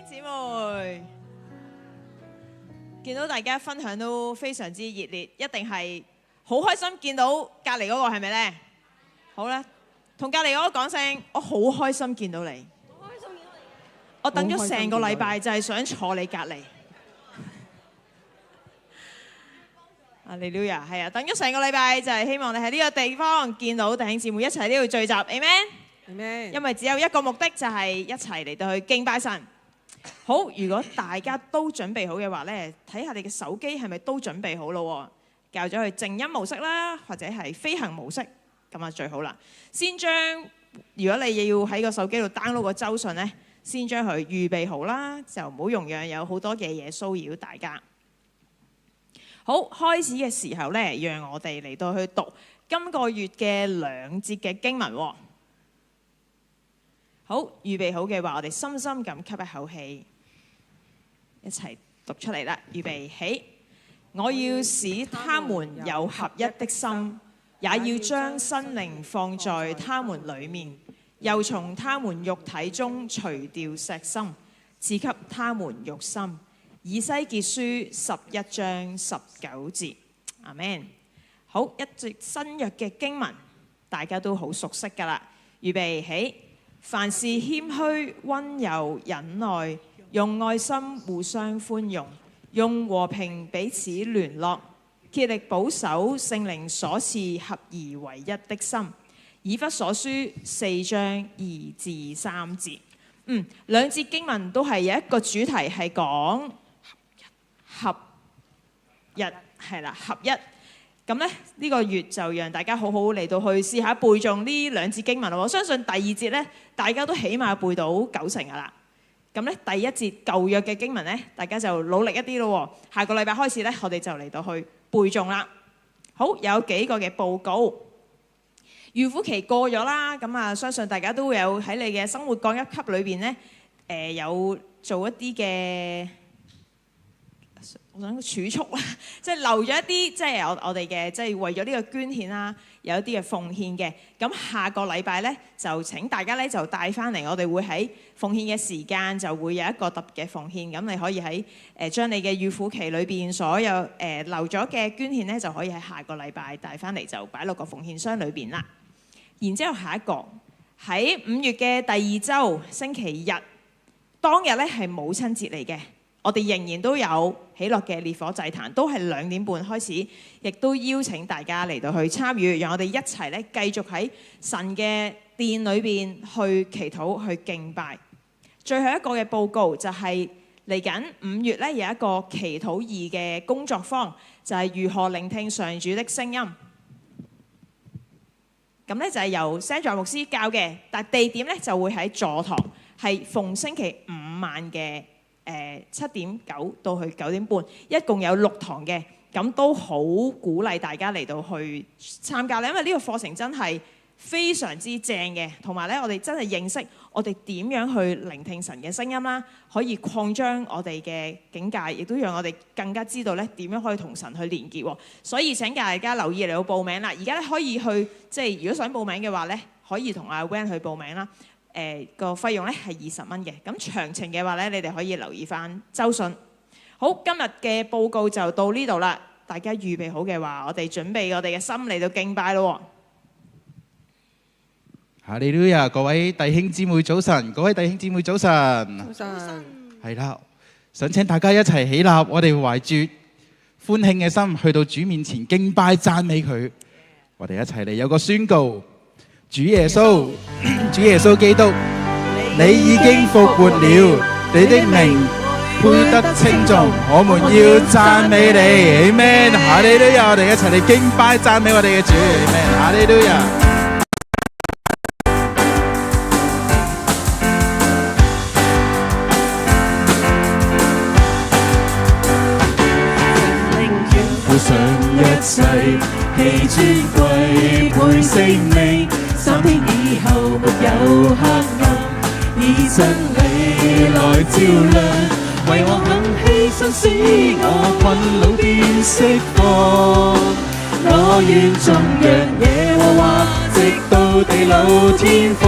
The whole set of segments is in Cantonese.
姊妹，見到大家分享都非常之熱烈，一定係好開心見到隔離嗰個係咪呢？好啦，同隔離嗰個講聲，我好開心見到你。我等咗成個禮拜就係想坐你隔離。阿利路亞，係啊，等咗成個禮拜就係希望你喺呢個地方見到弟兄姊妹一齊喺呢度聚集 ，Amen。因為只有一個目的就係一齊嚟到去敬拜神。好，如果大家都準備好嘅話呢，睇下你嘅手機係咪都準備好咯？校咗去靜音模式啦，或者係飛行模式，咁啊最好啦。先將如果你要喺個手機度 download 個周訊呢，先將佢預備好啦，就唔好容讓有好多嘅嘢騷擾大家。好，開始嘅時候呢，讓我哋嚟到去讀今個月嘅2節嘅經文。好，預備好嘅話，我哋深深咁吸一口氣，一齊讀出嚟啦。預備起，我要使他們有合一的心，也要將新靈放在他們裡面，又從他們肉體中除掉石心，賜給他們肉心。以西結書11章19節，阿們。好，一節新約嘅經文，大家都好熟悉㗎啦。預備起，凡事謙虛、溫柔、忍耐，用愛心互相寬容，用和平彼此聯絡，竭力保守聖靈所賜合而為一的心。以弗所書4章2至3節。兩節經文都係有一個主題係講合一，係啦，合一。咁咧呢個月就讓大家好好嚟到去試下背誦呢兩節經文咯。我相信第二節咧，大家都起碼背到90%噶啦。咁咧第一節舊約嘅經文咧，大家就努力一啲咯。下個禮拜開始咧，我哋就嚟到去背誦啦。好，有幾個嘅報告。預苦期過咗啦，咁啊，相信大家都會有喺你嘅生活降一級裏邊咧，有做一啲嘅。我想儲蓄啦，即係留咗一啲，即係我哋嘅，即係為咗呢個捐獻啦，有一啲嘅奉獻嘅。咁下個禮拜咧，就請大家咧就帶翻嚟，我哋會喺奉獻嘅時間就會有一個特別嘅奉獻。咁你可以喺將你嘅預苦期裏邊所有留咗嘅捐獻咧，就可以喺下個禮拜帶翻嚟，就擺落個奉獻箱裏邊啦。然之後下一個喺5月嘅第2週星期日當日咧係母親節嚟嘅。我哋仍然都有喜樂嘅烈火祭壇，都係2點半開始，亦都邀請大家嚟到去參與，讓我哋一齊咧繼續喺神嘅殿裏邊去祈禱、去敬拜。最後一個嘅報告就係嚟緊5月咧有一個祈禱2嘅工作坊，就係如何聆聽上主的聲音。咁咧就係由 Sandra 牧師教嘅，但地點咧就會喺座堂，係逢星期5晚嘅。7點9到去9點半，一共有6堂嘅，咁都好鼓勵大家嚟到去參加咧，因為呢個課程真係非常之正嘅，同埋咧我哋真係認識我哋點樣去聆聽神嘅聲音啦，可以擴張我哋嘅境界，亦都讓我哋更加知道咧點樣可以同神去連結。所以請大家留意嚟到報名啦，而家咧可以去即係如果想報名嘅話咧，可以同阿 Van 去報名啦。個費用咧係20蚊嘅，咁詳情嘅話咧，你哋可以留意翻周信。好，今日嘅報告就到呢度啦，大家預備好嘅話，我哋準備我哋嘅心嚟到敬拜咯。哈利路亞，各位弟兄姊妹早晨，各位弟兄姊妹早晨。早晨。係啦，想請大家一齊起立，我哋懷住歡慶嘅心去到主面前敬拜讚美佢。我哋一齊嚟有個宣告。主耶穌，主耶穌基督，你已經復活了，你的名配得稱頌，我們要讚美你。Amen，哈利路亞，我哋一齊嚟敬拜讚美我哋嘅主。Amen，哈利路亞。負上一切，棄尊貴配聖名。3天以後沒有黑暗，以真理來照亮。為我肯犧牲，使我困惱變釋放。我願頌揚耶和華，直到地老天荒。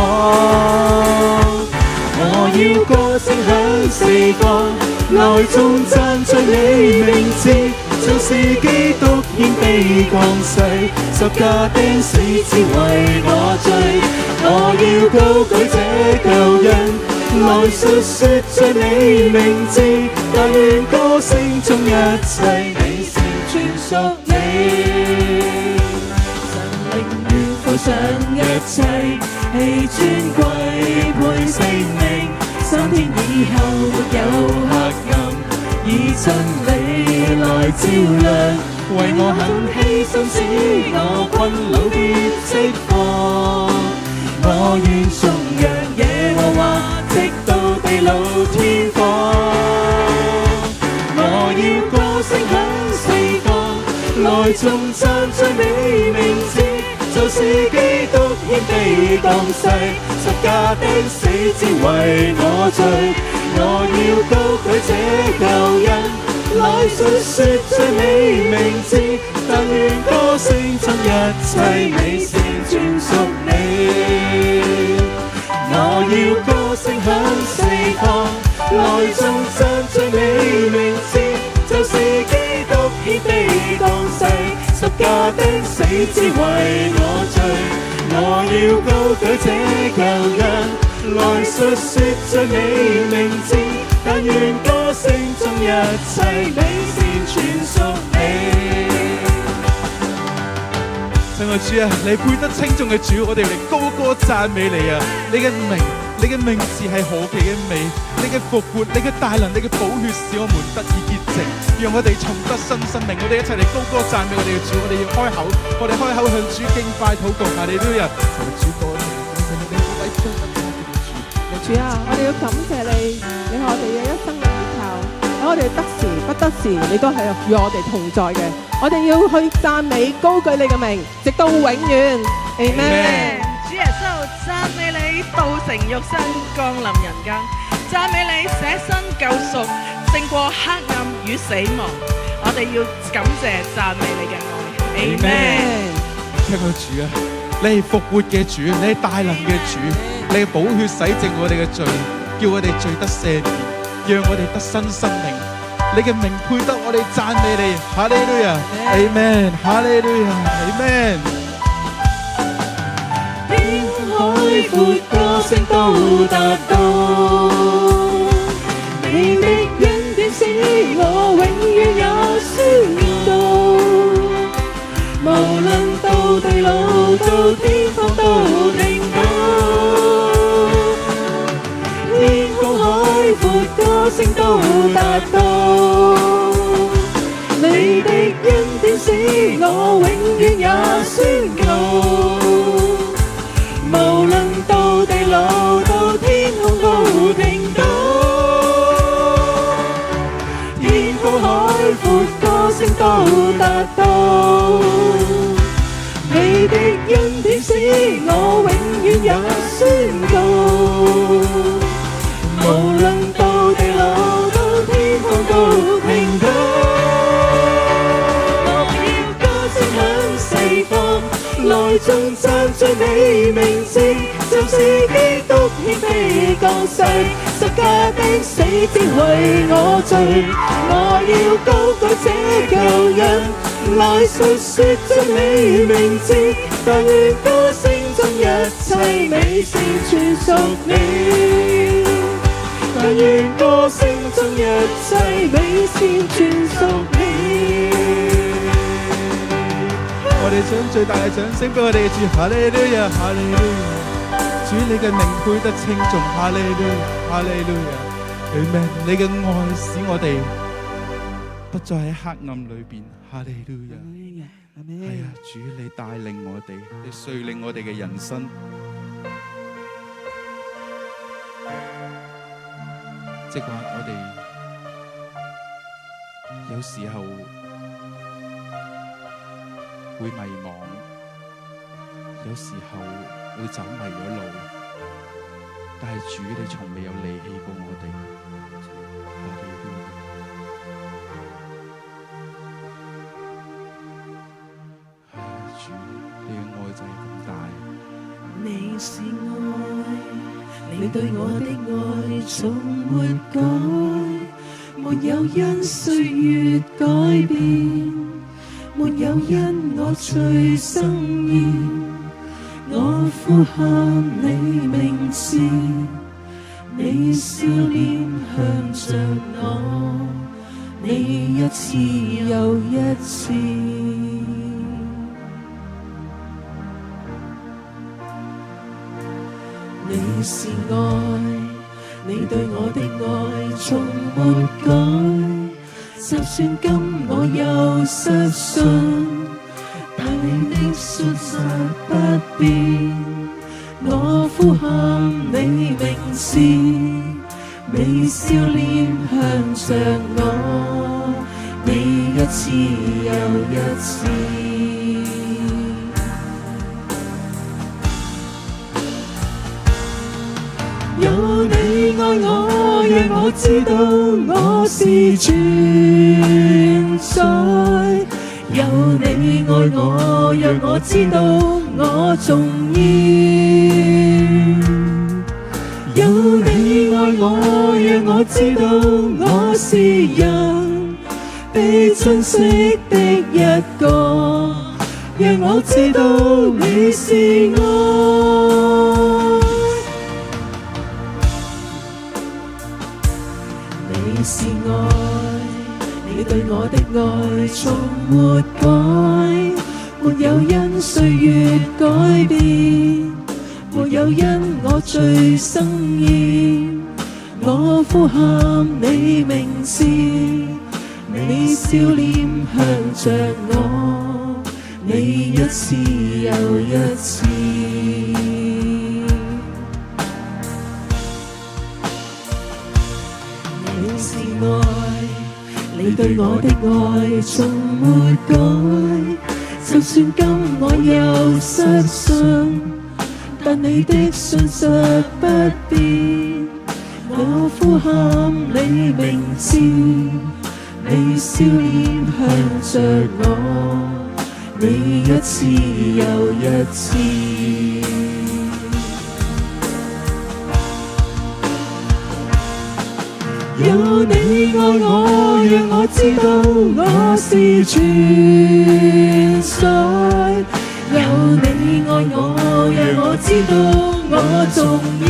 我要歌聲響四方，來頌讚在你名字，就是基督獻卑降世，十架釘死只為我罪。我要高舉這救恩，來述說着你名字，但願歌聲中一切美善全屬你。神靈願付上一切，棄尊貴配性命，3天以後沒有黑暗，以真理來照亮，為我肯犧牲使我困老別釋放。我願頌揚耶和華，直到地老天荒。我要歌聲響四方，來頌讚在你名字，就是基督獻卑降世，十架釘死只為我罪。我要高舉這救恩，來述說着你名字，但願歌聲中一切美善全屬你。我要歌聲響四方，來頌讚着你名字，就是基督獻卑降世，十架釘死只為我罪。我要高舉這救恩，來述說着你名字，但願歌聲中一切美善全屬你。親愛主啊，你配得稱頌嘅主，我哋嚟高歌讚美你啊！你嘅名字係何其嘅美，你嘅復活，你嘅大能，你嘅寶血使我們得以潔淨，讓我哋重得新生命。我哋一齊嚟高歌讚美我哋嘅主，我哋要開口，我哋開口向主敬拜禱告。哈利路亞！主多謝你，你位高得嘅主。主啊，我哋要感謝你，你係我哋嘅一生嘅依靠，喺我哋得時不得時，你都係與我哋同在嘅。我哋要去讚美高舉你嘅名，直到永遠。Amen。主耶穌，讚美你道成肉身降臨人間，讚美你捨身救贖，勝過黑暗與死亡。我哋要感謝讚美你嘅愛。Amen。聽我主啊，你係復活嘅主，你係大能嘅主，你嘅寶血洗淨我哋嘅罪，叫我哋罪得赦免，讓我哋得新生命。你嘅名配得我哋讚美你，哈利路亞 ，Amen， 哈利路亞 ，Amen。天海闊，歌聲都達到，你的恩典使我永遠也宣告，無論到地老到天荒都聽到。天空海闊，歌聲都達到，你的恩典使我永遠也宣告，無論到地老到天空都聽到。天空海闊，歌聲都達到，你的恩典使我永遠也宣告，無論到地老到天空都聽到。我要歌聲響四方，來頌讚在你名字，就是基督獻卑降世，十架釘死只為我罪。我要高舉這救恩，來述說着你名字，但願歌聲中一切美善全屬你。但願歌聲中一切美善全屬你。我哋將最大嘅掌聲俾我哋嘅主，哈利路亞，哈利路亞。主你嘅名配得稱頌，哈利路亞，哈利路亞。Amen。你嘅愛使我哋不再喺黑暗裏邊，哈利路亞。係啊，主你帶領我哋，你率領我哋嘅人生。即係話我哋有時候會迷茫，有時候會走迷咗路，但係主你從未有離棄過我哋。主你嘅愛就係咁大，你是愛，你對我的愛從沒改，沒有因歲月改變，沒有因我最生厭，我呼喊你名字，你笑臉向着我，你一次又一次。你是愛，你對我的愛從沒改，就算今我又失信，但你的信實不變。我呼喊你名字，你笑臉向着我，你一次又一次。有你愛我，讓我知道我是存在。有你愛我，讓我知道我重要。有你愛我，讓我知道我是人被珍惜的一個，讓我知道你是愛。你是愛，你對我的愛從沒改，沒有因歲月改變，沒有因我最生厭。我呼喊你名字，你笑臉向着我，你一次又一次。你是愛，你對我的愛從沒改，就算今我又失信，但你的信實不變。我呼喊你名字，你笑臉向着我，你一次又一次。有你愛我，讓我知道我是存在。有你愛我，讓我知道我重要。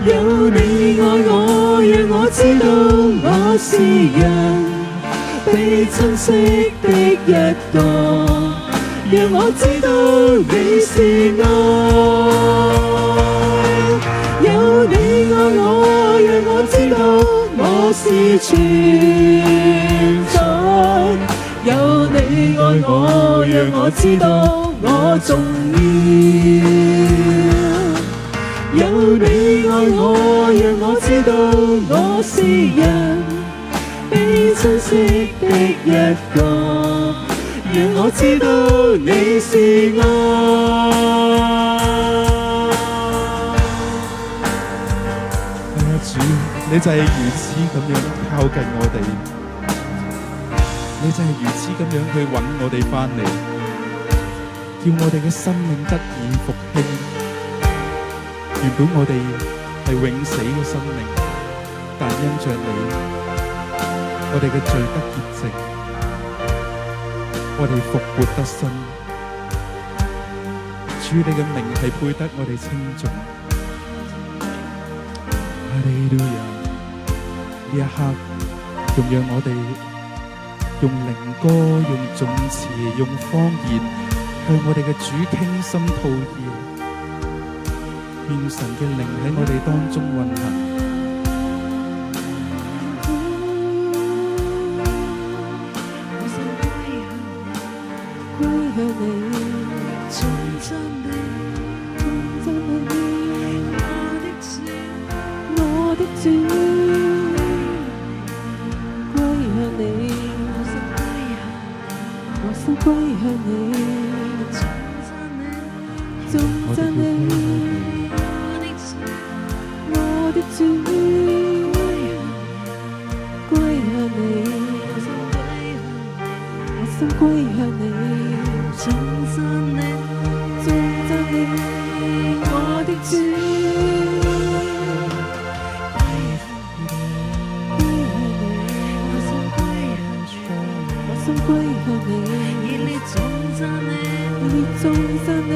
有你愛我，讓我知道我是人被珍惜的一個，讓我知道你是愛。有你愛我，讓我知道我是存在。有你愛我，讓我知道我重要。有你愛我，讓我知道我是人被珍惜的一個，讓我知道你是愛。主，你就係如此咁樣靠近我哋，你就係如此咁樣去揾我哋翻嚟，叫我哋嘅生命得以復興。原本我哋係永死嘅生命，但因着你，我哋嘅罪得潔淨，我哋復活得生。主，你嘅名係配得我哋稱頌。哈利路亞！呢一刻，仲讓我哋用靈歌、用頌詞、用方言，向我哋嘅主傾心吐意，願神嘅靈喺我哋當中運行。歸向你，從真理，我的主，歸向你，我心歸向你，從真理，我的主，歸向你，我心歸向你。頌讚你，頌讚你，我的主。心歸向你，熱烈頌讚你，熱烈頌讚你。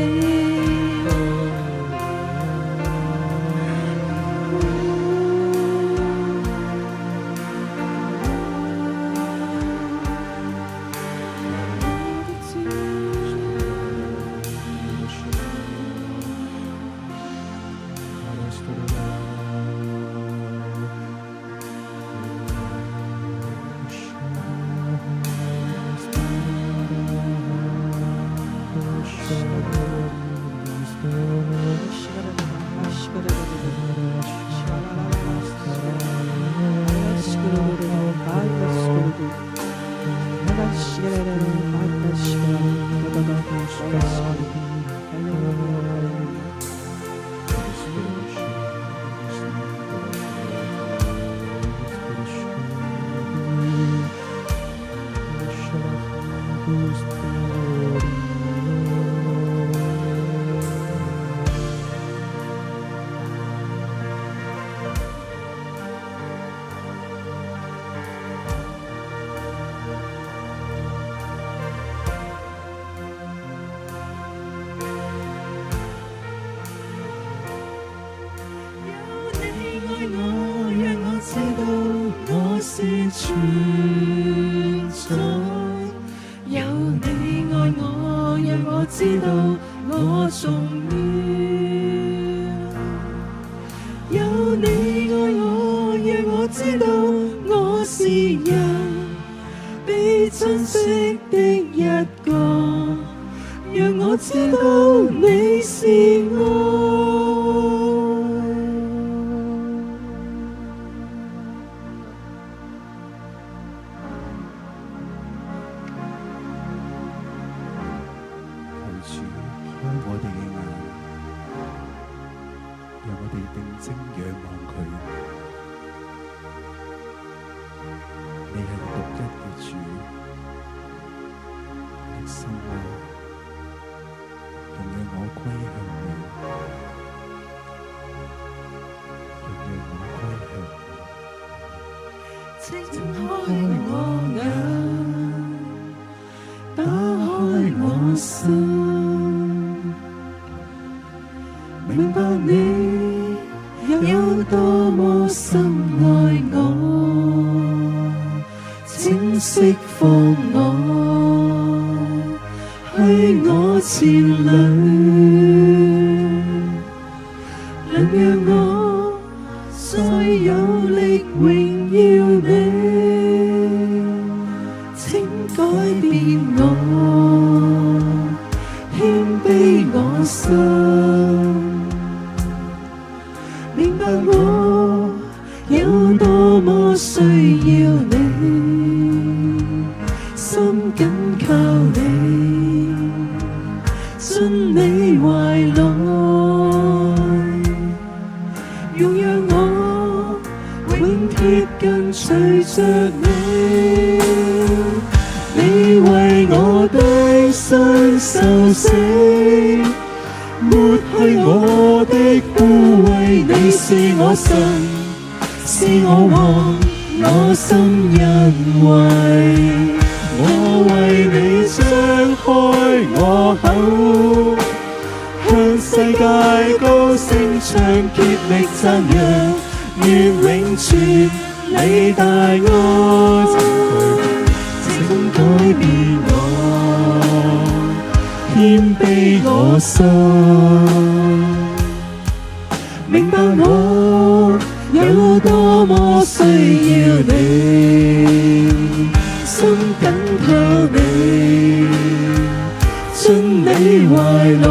存在，有你愛我，讓我知道我重要。有你愛我，讓我知道我是人，被珍惜的一個，讓我知道你是我。睜開我眼，打開我心，明白你有多麼深愛我，請釋放我去我前裏，能讓我再有力榮耀你，請改變我，謙卑我心，明白我有多麼需要你，心緊靠你，進你懷內，容讓我永貼跟隨着你，你為我的身受死，抹去我的污穢，你是我神，是我王，我心欣慰，我為你張開我口，向世界高聲唱，竭力讚揚，願永存你大愛，請改變我，謙卑我心，明白我有多麼需要你，心緊靠你，進你懷內，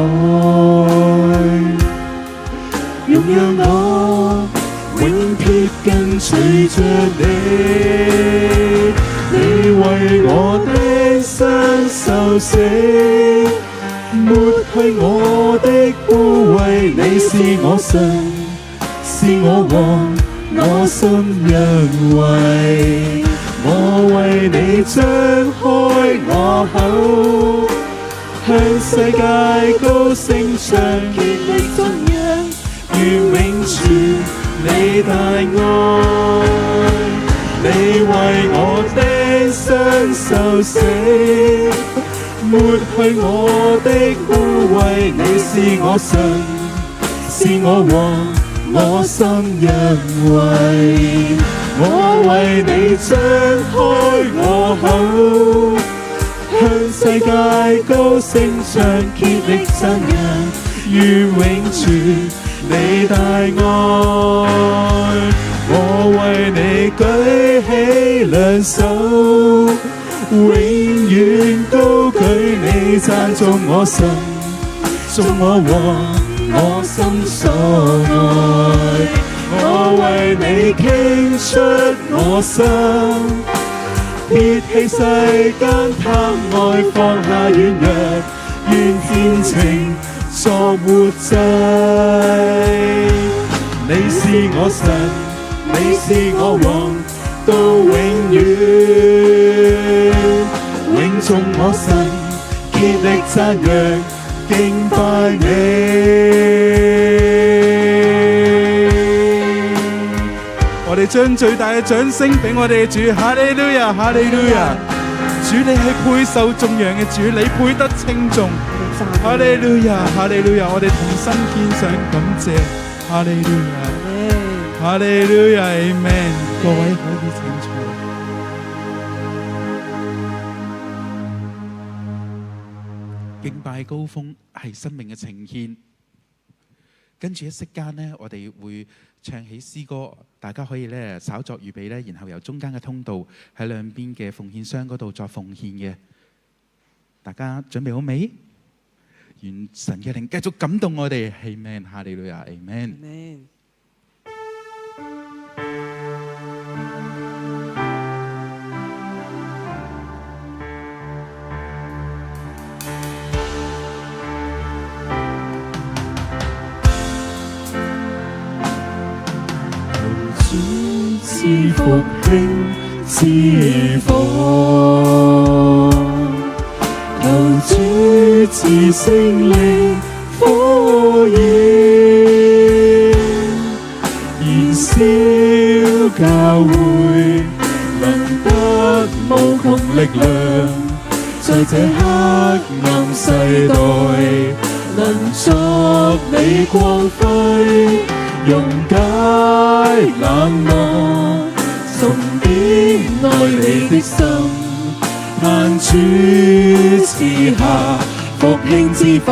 容讓我永貼跟隨着你，你為我的身受死，抹去我的污穢，你是我神，是我王，我心欣慰，我為你張開我口，向向世界高聲唱，竭力頌揚，願永存你大愛。你為我釘傷受死，抹去我的污穢。你是我神，是我王，我心欣慰。我為你張開我口，向世界高聲唱，竭力讚揚，願永存你大愛。我為你舉起兩手，永遠高舉你，讚頌我神，頌我王，我心所愛。我為你傾出我心，撇棄世間貪愛，放下軟弱，願虔誠作活祭。你是我神，你是我王，到永遠，永頌我神，竭力讚揚，敬拜你。我哋將最大嘅掌聲俾我哋嘅主，哈利路亞，哈利路亞！主你係配受頌揚嘅主，你配得稱頌，哈利路亞，哈利路亞！我哋同心獻上感謝，哈利路亞，哈利路亞 ，Amen！ 各位可以請坐。敬拜高峰係生命嘅呈獻，跟住一息間呢，我哋會唱起詩歌，大家可以咧稍作預備咧，然後由中間嘅通道喺兩邊嘅奉獻箱嗰度作奉獻嘅。大家準備好未？願神嘅靈繼續感動我哋。Amen， 哈利路亞 ，Amen。賜復興，賜火，求主賜聖靈火焰，燃燒教會，能得無窮力量，在這黑暗世代，能作你光輝。溶解冷漠，重點愛你的心，盼主賜下復興之火。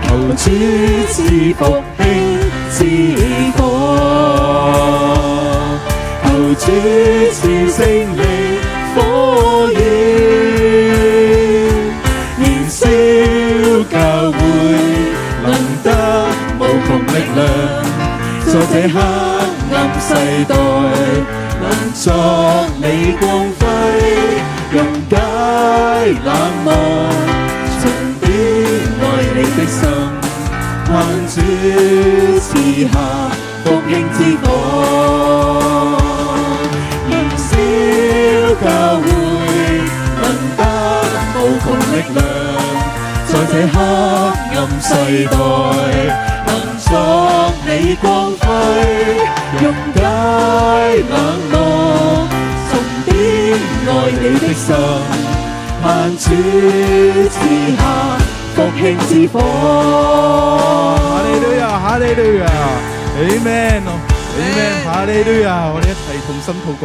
求主賜復興之火，求主賜聖靈火焰，教會能得無窮力量，在這黑暗世代，能作你光輝，溶解冷漠，重點愛你的心，盼主賜下復興之火，燃燒教會能得無窮力量。在這黑暗世代，能作你光輝，溶解冷漠，重點愛你的心，盼主賜下復興之火。哈利路亞，哈利路亞 ，Amen， Amen， 哈利路亞！我哋一齊同心禱告。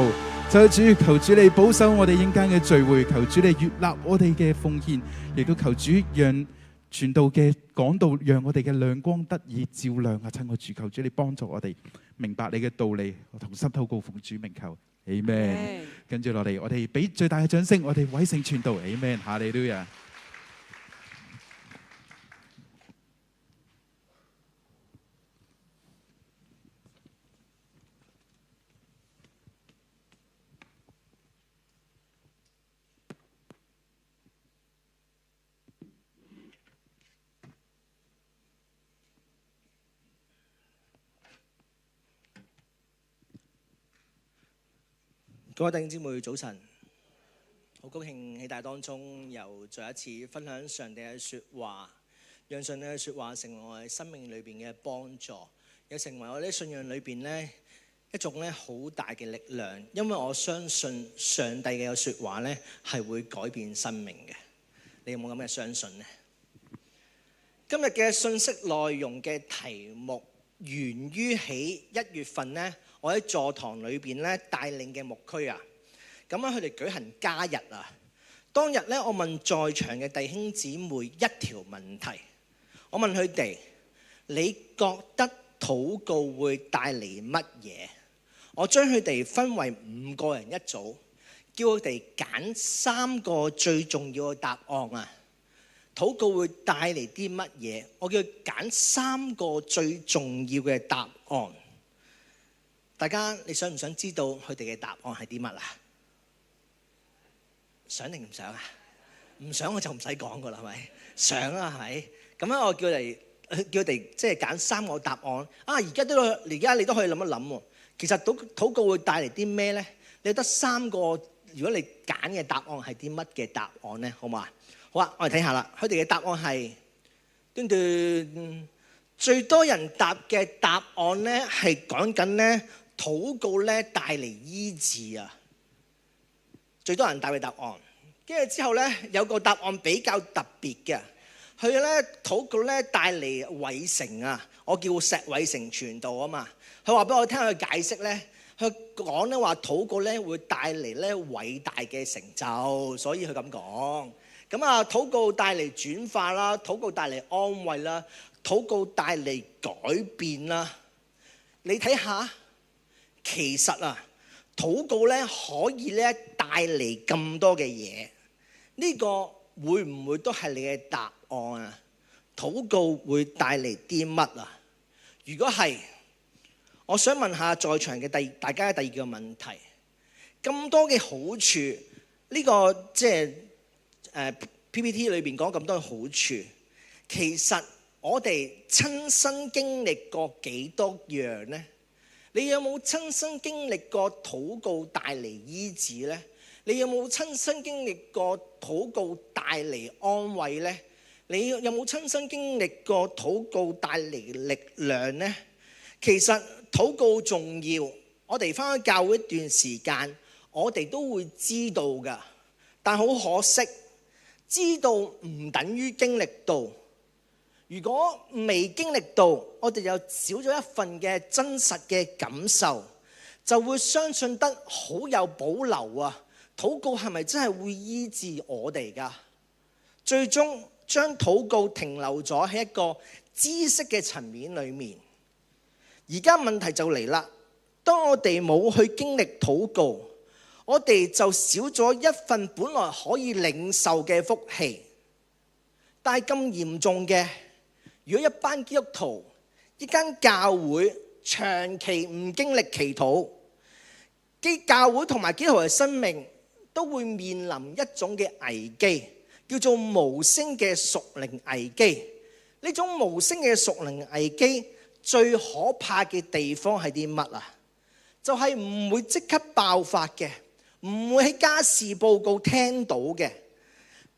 就主求主你保守我哋應間嘅聚會，求主你悅納我哋嘅奉獻，亦都求主讓傳道嘅講道，讓我哋嘅亮光得以照亮啊！親愛主，求主你幫助我哋明白你嘅道理，我同心禱告奉主名求 ，Amen。跟住落嚟，我哋俾最大嘅掌聲，我哋委聖傳道 ，Amen， 哈利路亞。各位弟兄姊妹早晨，好高興喺大當中又再一次分享上帝嘅説話，讓上帝嘅説話成為我哋生命裏邊嘅幫助，又成為我哋信仰裏邊呢一種咧好大嘅力量。因為我相信上帝嘅説話呢係會改變生命嘅。你有冇咁嘅相信呢？今日嘅信息內容嘅題目源於喺1月份呢，我喺座堂裏邊咧帶領嘅牧區啊，咁樣佢哋舉行家日啊。當日咧，我問在場嘅弟兄姊妹一條問題，我問佢哋：你覺得禱告會帶嚟乜嘢？我將佢哋分為5個人一組，叫佢哋揀3個最重要嘅答案啊。禱告會帶嚟啲乜嘢？我叫佢揀3個最重要嘅答案。大家你想唔想知道佢哋嘅答案係啲乜啊？想定唔想啊？唔想我就唔使講噶啦，係咪？想啊，係咪？咁樣我叫佢哋即係揀3個答案啊！而家你都可以諗一諗喎。其實禱告會帶嚟啲咩咧？你得3個，如果你揀嘅答案係啲乜嘅答案咧？好嘛？好啊，我哋睇下啦。佢哋嘅答案係最多人答嘅答案咧，係講緊咧禱告咧帶嚟醫治啊！最多人答嘅答案，跟住之後咧有個答案比較特別嘅，佢咧禱告咧帶嚟偉成啊！我叫石偉成傳道啊嘛，佢話俾我聽佢解釋咧，佢講咧話禱告咧會帶嚟咧偉大嘅成就，所以佢咁講。咁啊，禱告帶嚟轉化啦，禱告帶嚟安慰啦，禱告帶嚟改變啦。你睇下，其實啊，禱告咧可以咧帶嚟咁多嘅嘢，呢個會唔會都係你嘅答案啊？禱告會帶嚟啲乜啊？如果係，我想問下在場嘅大家第二個問題，咁多嘅好處，呢個即係PPT 裏邊講咁多嘅好處，其實我哋親身經歷過幾多樣呢？你有冇親身經歷過禱告帶嚟醫治呢？你有冇親身經歷過禱告帶嚟安慰呢？你有冇親身經歷過禱告帶嚟力量呢？其實禱告重要，我哋返去教會一段時間，我哋都會知道㗎，但好可惜，知道唔等於經歷到。如果未經歷到，我哋又少咗一份嘅真實嘅感受，就會相信得好有保留啊！禱告係咪真係會醫治我哋㗎？最終將禱告停留咗喺一個知識嘅層面裏面。而家問題就嚟啦，當我哋冇去經歷禱告，我哋就少咗一份本來可以領受嘅福氣。但係咁嚴重嘅，如果一班基督徒、一間教會長期唔經歷祈禱，教會同埋基督徒嘅生命都會面臨一種嘅危機，叫做無聲嘅屬靈危機。呢種無聲嘅屬靈危機最可怕嘅地方係啲乜啊？就係唔會即刻爆發嘅，唔會喺家事報告聽到嘅，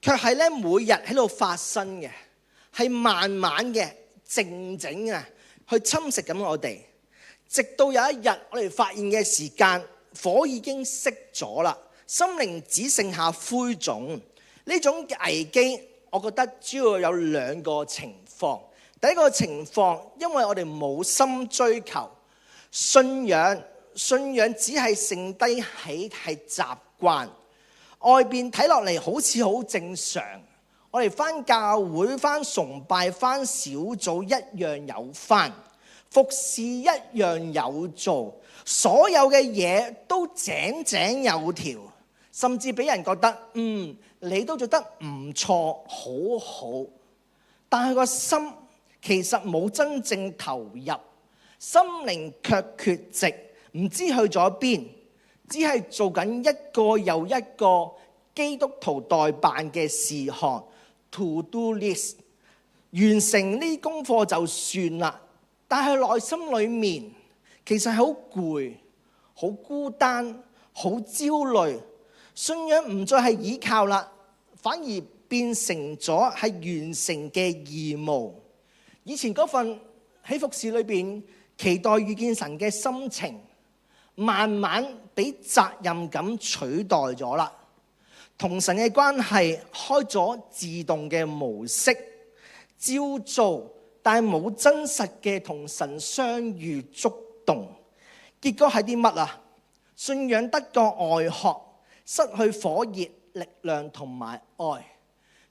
卻係咧每日喺度發生嘅，係慢慢嘅靜靜啊去侵蝕緊我哋，直到有一日我哋發現嘅時間，火已經熄咗啦，心靈只剩下灰燼。呢種危機，我覺得主要有2個情況。第一個情況，因為我哋冇心追求信仰，信仰只係剩低喺係習慣，外邊睇落嚟好似好正常。我哋返教會、返崇拜、返小組一樣有返，服侍一樣有做，所有嘅嘢都井井有條，甚至俾人覺得你都做得唔錯，好好。但係個心其實冇真正投入，心靈卻缺席，唔知去咗邊，只係做緊一個又一個基督徒代辦嘅事項 to do list， 完成呢功課就算啦。但係內心裏面其實係好攰、好孤單、好焦慮，信仰唔再係依靠啦，反而變成咗係完成嘅義務。以前嗰份喺服侍裏邊期待遇見神嘅心情，慢慢俾責任感取代咗啦。同神嘅關係開咗自動嘅模式，照做，但係冇真實嘅同神相遇觸動。結果係啲乜啊？信仰得個外殼，失去火熱、力量同埋愛。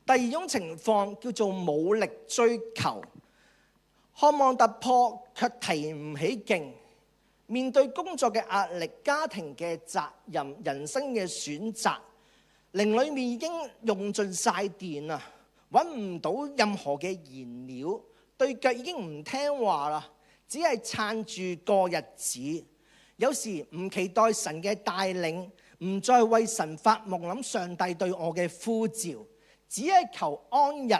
第二種情況叫做冇力追求，渴望突破卻提唔起勁，面對工作嘅壓力、家庭嘅責任、人生嘅選擇，靈裏面已經用盡晒電啦，揾唔到任何嘅燃料，對腳已經唔聽話啦，只係撐住過日子。有時唔期待神嘅帶領，唔再為神發夢，諗上帝對我嘅呼召，只係求安逸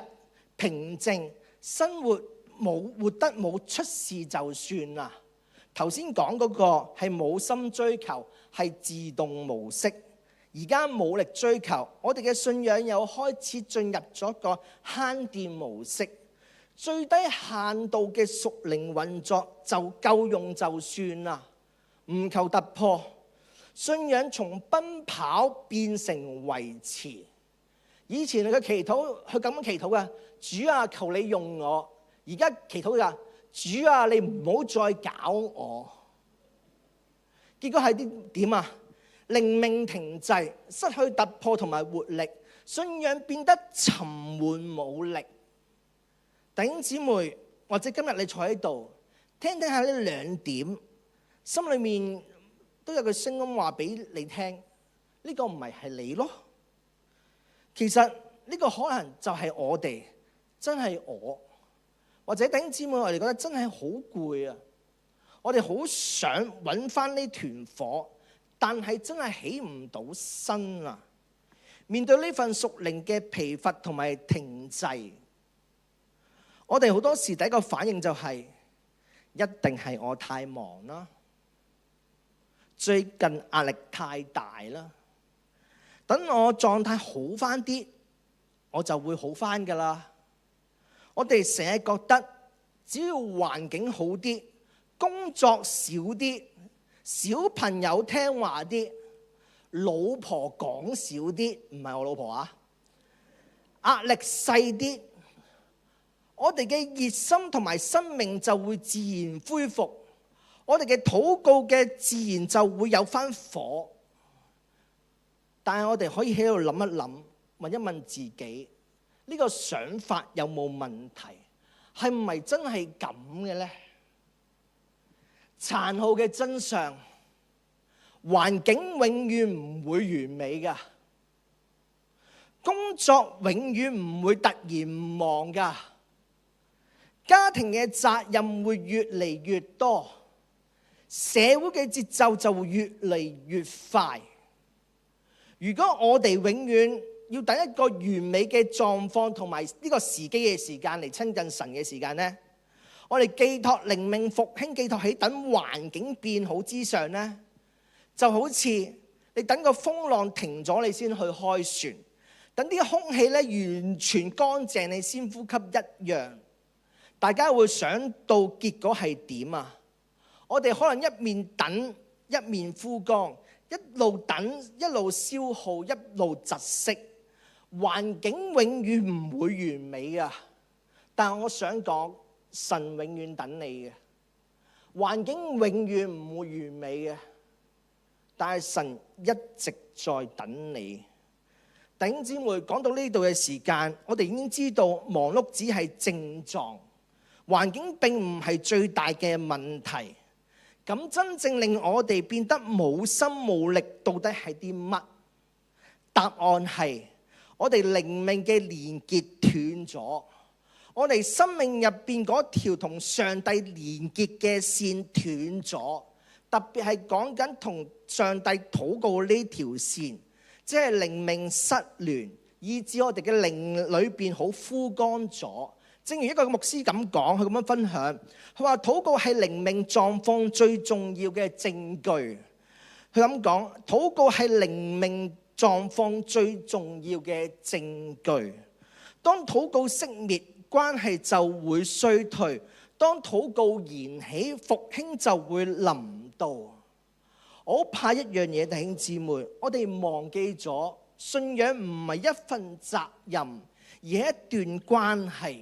平靜，生活活得冇出事就算啦。頭先講嗰個係冇心追求，係自動模式。而家冇力追求，我哋嘅信仰又開始進入咗個慳電模式，最低限度嘅屬靈運作就夠用就算啦，唔求突破。信仰從奔跑變成維持。以前佢祈禱，佢咁樣祈禱嘅，主啊，求你用我。而家祈禱嘅，主啊，你唔好再搞我。結果係啲點啊？靈命停滯，失去突破同埋活力，信仰變得沉悶冇力。弟兄姊妹，或者今日你坐喺度聽下呢兩點，心裏面都有個聲音話俾你聽，呢個唔係你咯。其實呢個可能就係我哋，真係我，或者弟兄姊妹，我哋覺得真係好攰啊！我哋好想揾翻呢團火，但係真係起唔到身啊！面對呢份屬靈嘅疲乏同埋停滯，我哋好多時第一個反應就係，一定係我太忙啦，最近壓力太大啦。等我狀態好翻啲，我就會好翻噶啦。我哋成日覺得，只要環境好啲，工作少啲，小朋友聽話啲，老婆講少啲，唔係我老婆啊，壓力細啲，我哋嘅熱心同埋生命就會自然恢復，我哋嘅禱告嘅自然就會有翻火。但係我哋可以喺度諗一諗，問一問自己，呢個想法有冇問題？係唔係真係咁嘅呢？殘酷嘅真相，環境永遠唔會完美㗎，工作永遠唔會突然唔忙㗎，家庭嘅責任會越嚟越多，社會嘅節奏就會越嚟越快。如果我哋永遠要等一個完美嘅狀況同埋呢個時機嘅時間嚟親近神嘅時間呢，我哋寄託靈命復興，寄託喺等環境變好之上呢，就好似你等個風浪停咗你先去開船，等啲空氣咧完全乾淨你先呼吸一樣。大家會想到結果係點啊？我哋可能一面等一面枯乾，一路等一路消耗，一路窒息。環境永遠唔會完美㗎，但係我想講，神永遠等你嘅。環境永遠唔會完美嘅，但係神一直在等你。弟兄姊妹，講到呢度嘅時間，我哋已經知道忙碌只係症狀，環境並唔係最大嘅問題。咁真正令我哋變得冇心冇力，到底係啲乜？答案係我哋靈命嘅連結斷咗，我哋生命入邊嗰條同上帝連結嘅線斷咗，特別係講緊同上帝禱告呢條線，即係靈命失聯，以致我哋嘅靈裏邊好枯乾咗。正如一個牧師咁講，佢咁樣分享，佢話禱告係靈命狀況最重要嘅證據。佢佢咁講，禱告係靈命狀況最重要嘅證據。當禱告熄滅，關係就會衰退；當禱告燃起，復興就會臨到。我好怕一樣嘢，弟兄姊妹，我哋忘記咗信仰唔係一份責任，而係一段關係。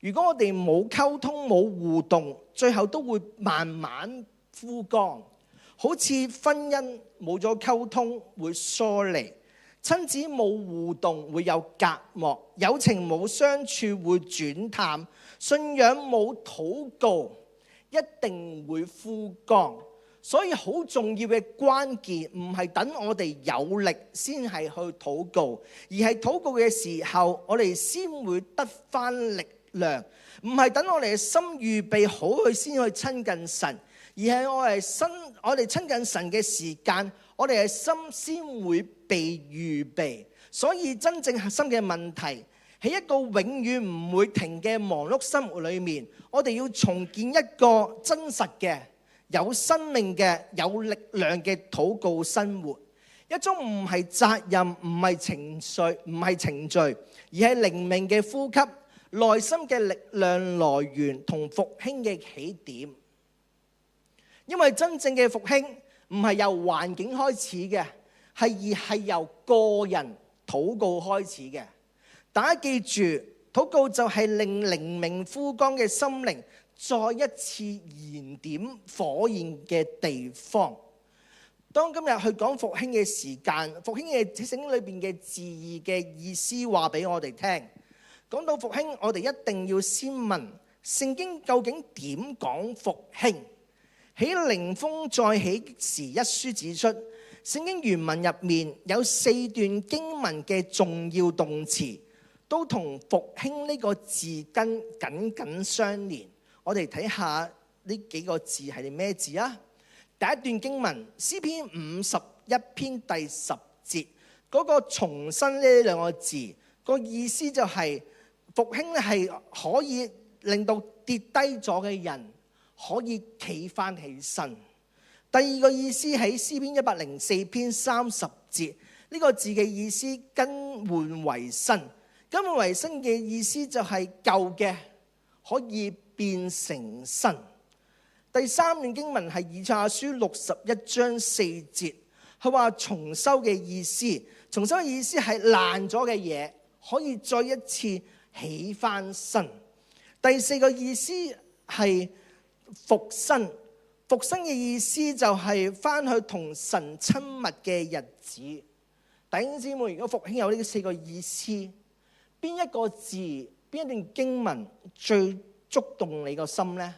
如果我哋冇溝通冇互動，最後都會慢慢枯乾。好似婚姻冇咗溝通會疏離，親子冇互動會有隔膜，友情冇相處會轉淡，信仰冇禱告一定會枯乾。所以好重要嘅關鍵唔係等我哋有力先係去禱告，而係禱告嘅時候我哋先會得返力量，唔係等我哋嘅心預備好佢先去親近神，而係我哋親近神嘅時間，我哋嘅心先會被預備。所以真正核心嘅問題喺一個永遠唔會停嘅忙碌生活裏面，我哋要重建一個真實嘅有生命嘅有力量嘅禱告生活，一種唔係責任，唔係程序，而係靈命嘅呼吸，內心嘅力量來源同復興嘅起點。因為真正嘅復興唔係由環境開始嘅，而係由個人禱告開始嘅。大家記住，禱告就係令靈命枯乾嘅心靈再一次燃點火焰嘅地方。當今日去講復興嘅時間，復興嘅聖經裏邊嘅字義嘅意思話俾我哋聽。講到復興，我哋一定要先問聖經究竟點講復興？喺靈風再起時一書指出，聖經原文入面有4段經文嘅重要動詞都同復興呢個字根緊緊相連。我哋睇下呢幾個字係咩字啊？第一段經文詩篇51篇第10節嗰個重生呢兩個字，個意思就係復興咧係可以令到跌低咗嘅人可以企翻起身。第二個意思喺詩篇104篇30節，呢個字嘅意思更換為新。更換為新嘅意思就係舊嘅可以變成新。第三段經文係以賽亞書61章4節，佢話重修嘅意思，重修嘅意思係爛咗嘅嘢可以再一次起翻身。第四個意思係復生，復生嘅意思就係翻去同神親密嘅日子。弟兄姊妹，如果復興有呢4個意思，邊一個字邊一段經文最觸動你個心呢？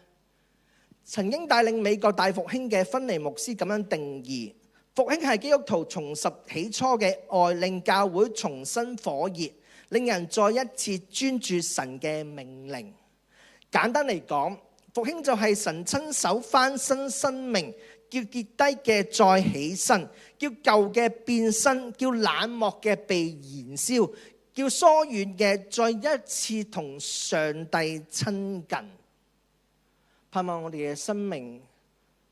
曾經帶領美國大復興嘅芬尼牧師咁樣定義，復興係基督徒重拾起初嘅愛，令教會重新火熱，令人再一次專注神嘅命令。簡單嚟講，復興就係神親手翻新生命，叫跌低嘅再起身，叫舊嘅變新，叫冷漠嘅被燃燒，叫疏遠嘅再一次同上帝親近。盼望我哋嘅生命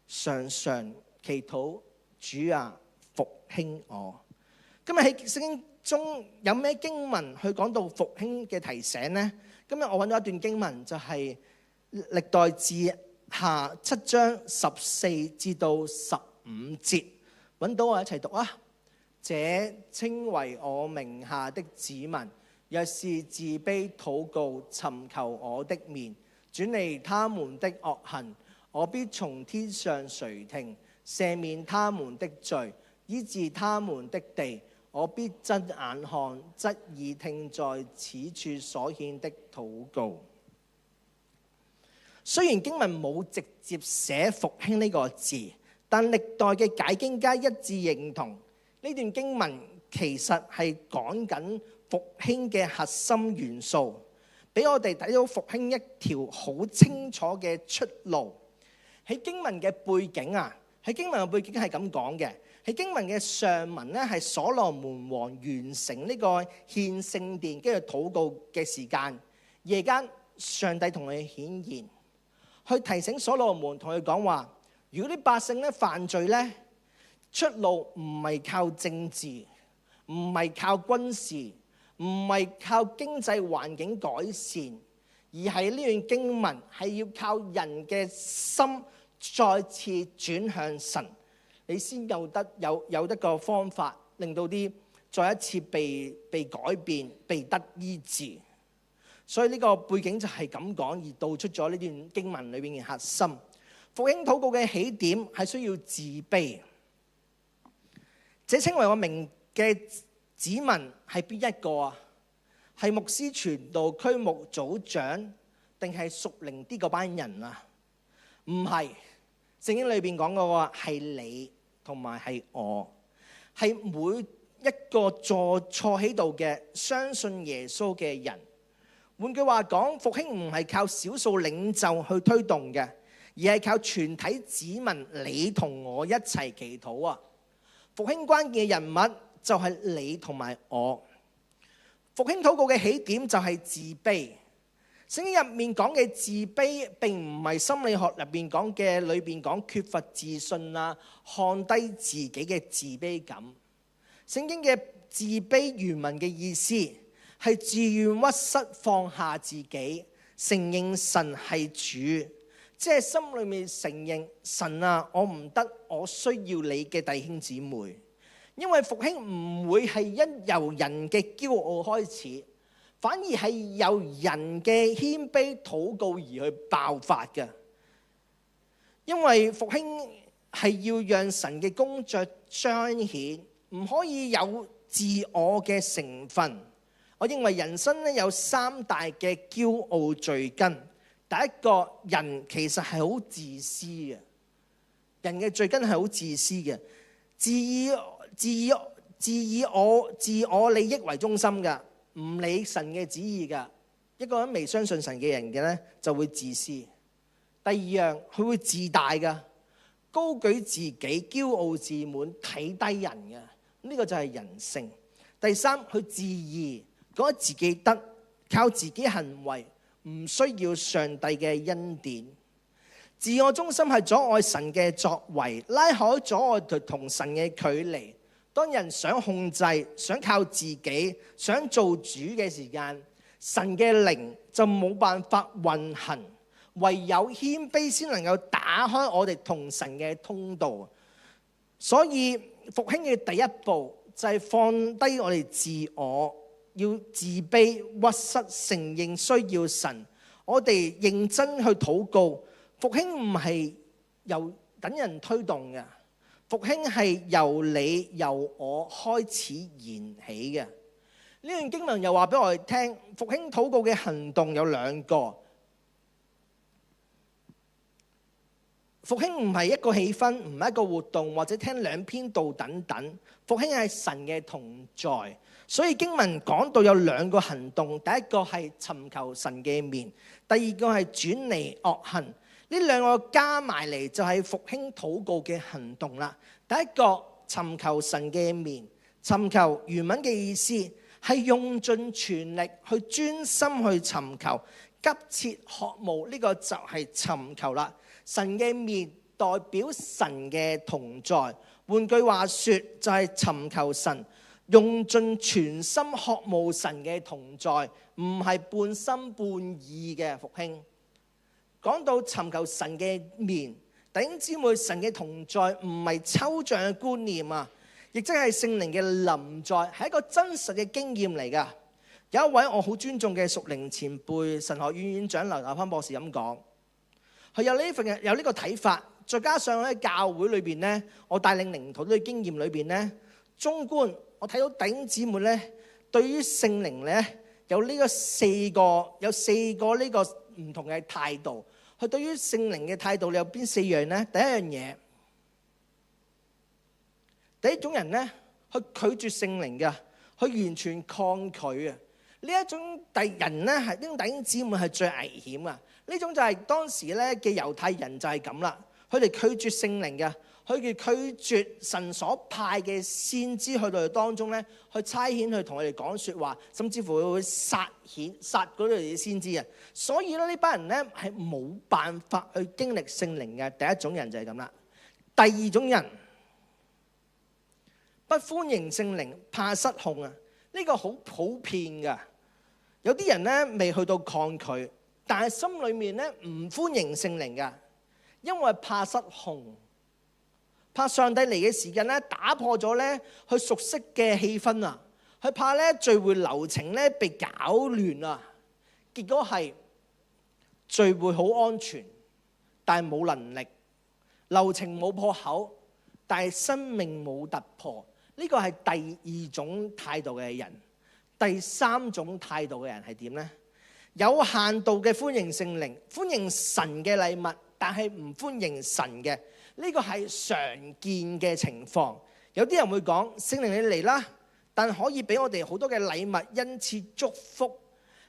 常常祈禱，主啊，復興我。今日喺聖經中有咩經文去講到復興嘅提醒呢？今日我揾到一段經文，就係歷代志下7章14至到15節，揾到我一齊讀啊！這稱為我名下的子民，若是自卑禱告，尋求我的面，轉離他們的惡行，我必從天上垂聽，赦免他們的罪，醫治他們的地。我必睜眼看，側耳聽，在此處所獻的禱告。雖然經文冇直接寫復興呢個字，但歷代嘅解經家一致認同呢段經文其實係講緊復興嘅核心元素，俾我哋睇到復興一條好清楚嘅出路。喺經文嘅背景啊，喺經文嘅背景係咁講嘅。喺經文嘅上文咧，係所羅門王完成呢個獻聖殿跟住禱告嘅時間。夜間上帝同佢顯現，去提醒所羅門，同佢講話：如果啲百姓咧犯罪咧，出路唔係靠政治，唔係靠軍事，唔係靠經濟環境改善，而係呢段經文係要靠人嘅心再次轉向神，你先有得個方法令到啲再一次被改變、被得醫治。所以呢個背景就係咁講，而道出咗呢段經文裏邊嘅核心。復興禱告嘅起點係需要自卑。這稱為我名嘅子民係邊一個啊？係牧師、傳道、區牧、組長，定係屬靈啲嗰班人啊？唔係，聖經裏邊講嗰個係你同埋係我，係每一個坐喺度嘅相信耶穌嘅人。換句話講，復興唔係靠少數領袖去推動嘅，而係靠全體子民你同我一齊祈禱啊！復興關鍵嘅人物就係你同埋我。復興禱告嘅起點就係自卑。聖經入面講嘅自卑並唔係心理學入邊講嘅裏邊講缺乏自信啊，看低自己嘅自卑感。聖經嘅自卑原文嘅意思係自願屈膝放下自己，承認神係主，即係心裏面承認神啊，我唔得，我需要你嘅弟兄姊妹。因為復興唔會係由人嘅驕傲開始，反而係由人嘅謙卑禱告而去爆發嘅。因為復興係要讓神嘅工作彰顯，唔可以有自我嘅成分。我認為人生咧有三大嘅驕傲罪根。第一個，人其實係好自私嘅，人嘅罪根係好自私嘅，自我利益為中心嘅，唔理神嘅旨意嘅。一個人未相信神嘅人嘅咧，就會自私。第二樣，佢會自大嘅，高舉自己，驕傲自滿，睇低人嘅，呢個就係人性。第三，佢自義，覺得自己得，靠自己行為，唔需要上帝嘅恩典。自我中心係阻礙神嘅作為，拉開咗我哋同神嘅距離。當人想控制、想靠自己、想做主嘅時間，神嘅靈就冇辦法運行，唯有謙卑先能夠打開我哋同神嘅通道。所以復興嘅第一步就係放低我哋自我，要自卑屈膝，承認需要神。我哋認真去禱告。復興唔係由等人推動嘅，復興係由你由我開始燃起嘅。呢段經文又話俾我哋聽，復興禱告嘅行動有兩個。復興唔係一個氣氛，唔係一個活動，或者聽兩篇道等等。復興係神嘅同在，所以經文講到有兩個行動。第一個係尋求神嘅面，第二個係轉離惡行。呢兩個加埋嚟就係復興禱告嘅行動啦。第一個尋求神嘅面，尋求原文嘅意思係用盡全力去專心去尋求，急切渴慕，呢個就係尋求啦。神嘅面代表神嘅同在，換句話說就係尋求神，用盡全心渴慕神嘅同在，唔係半心半意嘅復興。講到尋求神嘅面，弟兄姊妹，神嘅同在唔係抽象嘅觀念啊，亦即係聖靈嘅臨在，係一個真實嘅經驗嚟噶。有一位我好尊重嘅屬靈前輩，神學院院長劉達芬博士咁講，佢有呢個睇法，再加上喺教會裏邊咧，我帶領靈徒嘅經驗裏邊咧，綜觀我睇到弟兄姊妹咧，對於聖靈咧有四個呢個唔同嘅態度。佢對於聖靈嘅態度，你有邊四樣呢？第一樣嘢，第一種人呢，去拒絕聖靈嘅，佢完全抗拒啊！呢一種人呢，係呢種弟兄姊妹係最危險啊！呢種就係當時咧嘅猶太人就係咁啦，佢哋拒絕聖靈嘅，佢哋拒絕神所派嘅先知去到佢當中咧，去差遣去同佢哋講説話，甚至乎會殺嗰啲嘅先知啊！所以咧呢班人咧係冇辦法去經歷聖靈嘅。第一種人就係咁啦。第二種人不歡迎聖靈，怕失控啊！呢個好普遍㗎。有啲人咧未去到抗拒，但係心裏面咧唔歡迎聖靈㗎，因為怕失控，怕上帝嚟嘅時間咧打破咗咧佢熟悉嘅氣氛啊！佢怕咧聚會流程咧被搞亂啊！結果係聚會好安全，但係冇能力；流程冇破口，但係生命冇突破。呢個係第二種態度嘅人。第三種態度嘅人係點呢？有限度嘅歡迎聖靈，歡迎神嘅禮物，但係唔歡迎神嘅。呢個係常見嘅情況。有啲人會講：聖靈你嚟啦，但可以俾我哋好多嘅禮物、恩賜、祝福。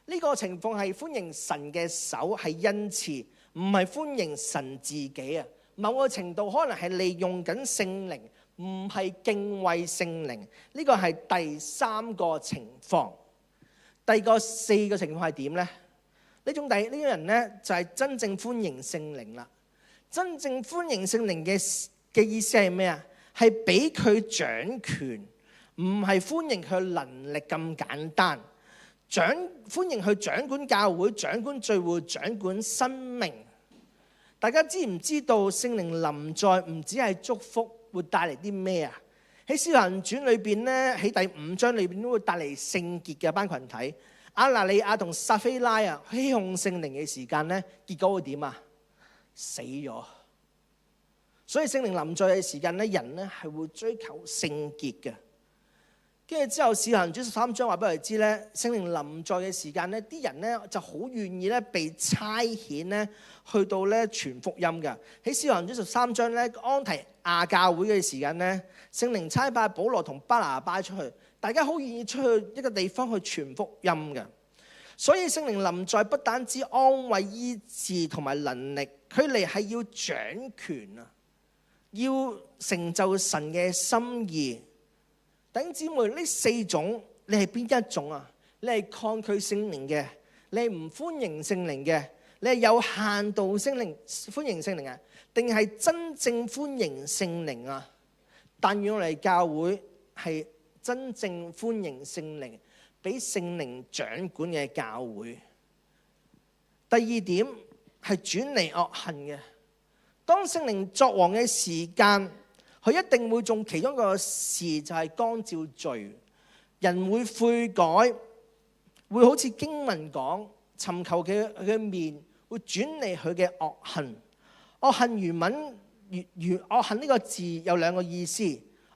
呢個情況係歡迎神嘅手，係恩賜，唔係歡迎神自己啊。某個程度可能係利用緊聖靈，唔係敬畏聖靈。呢個係第三個情況。第四個情況係點呢？呢種人呢，就係真正歡迎聖靈啦。真正歡迎聖靈嘅意思係咩啊？係俾佢掌權，唔係歡迎佢能力咁簡單。歡迎佢掌管教會、掌管聚會、掌管生命。大家知唔知道聖靈臨在唔止係祝福，會帶嚟啲咩啊？喺《使徒行傳》裏邊咧，喺第5章裏邊都會帶嚟聖潔嘅班群體。亞拿尼亞同撒非拉啊，欺哄聖靈嘅時間咧，結果會點啊？死咗。所以聖靈臨在嘅時間咧，人咧係會追求聖潔嘅。跟住之後，《使徒行傳》13章話俾我哋知咧，聖靈臨在嘅時間咧，啲人咧就好願意咧被差遣咧去到咧傳福音嘅。喺《使徒行傳》13章咧，安提亞教會嘅時間咧，聖靈差派保羅同巴拿巴出去，大家好願意出去一個地方去傳福音嘅。所以聖靈臨在不單止安慰、醫治同埋能力，佢嚟係要掌權啊，要成就神嘅心意。弟兄姊妹，呢4種你係邊一種啊？你係抗拒聖靈嘅，你係唔歡迎聖靈嘅，你係有限度歡迎聖靈啊？定係真正歡迎聖靈啊？但願我哋教會係真正歡迎聖靈，俾聖靈掌管嘅教會。第二點係轉離惡行嘅。當聖靈作王嘅時間，佢一定會做其中一個事，就係光照罪。人會悔改，會好似經文講，尋求佢嘅面，會轉離佢嘅惡行。惡行原文惡行呢個字有2個意思。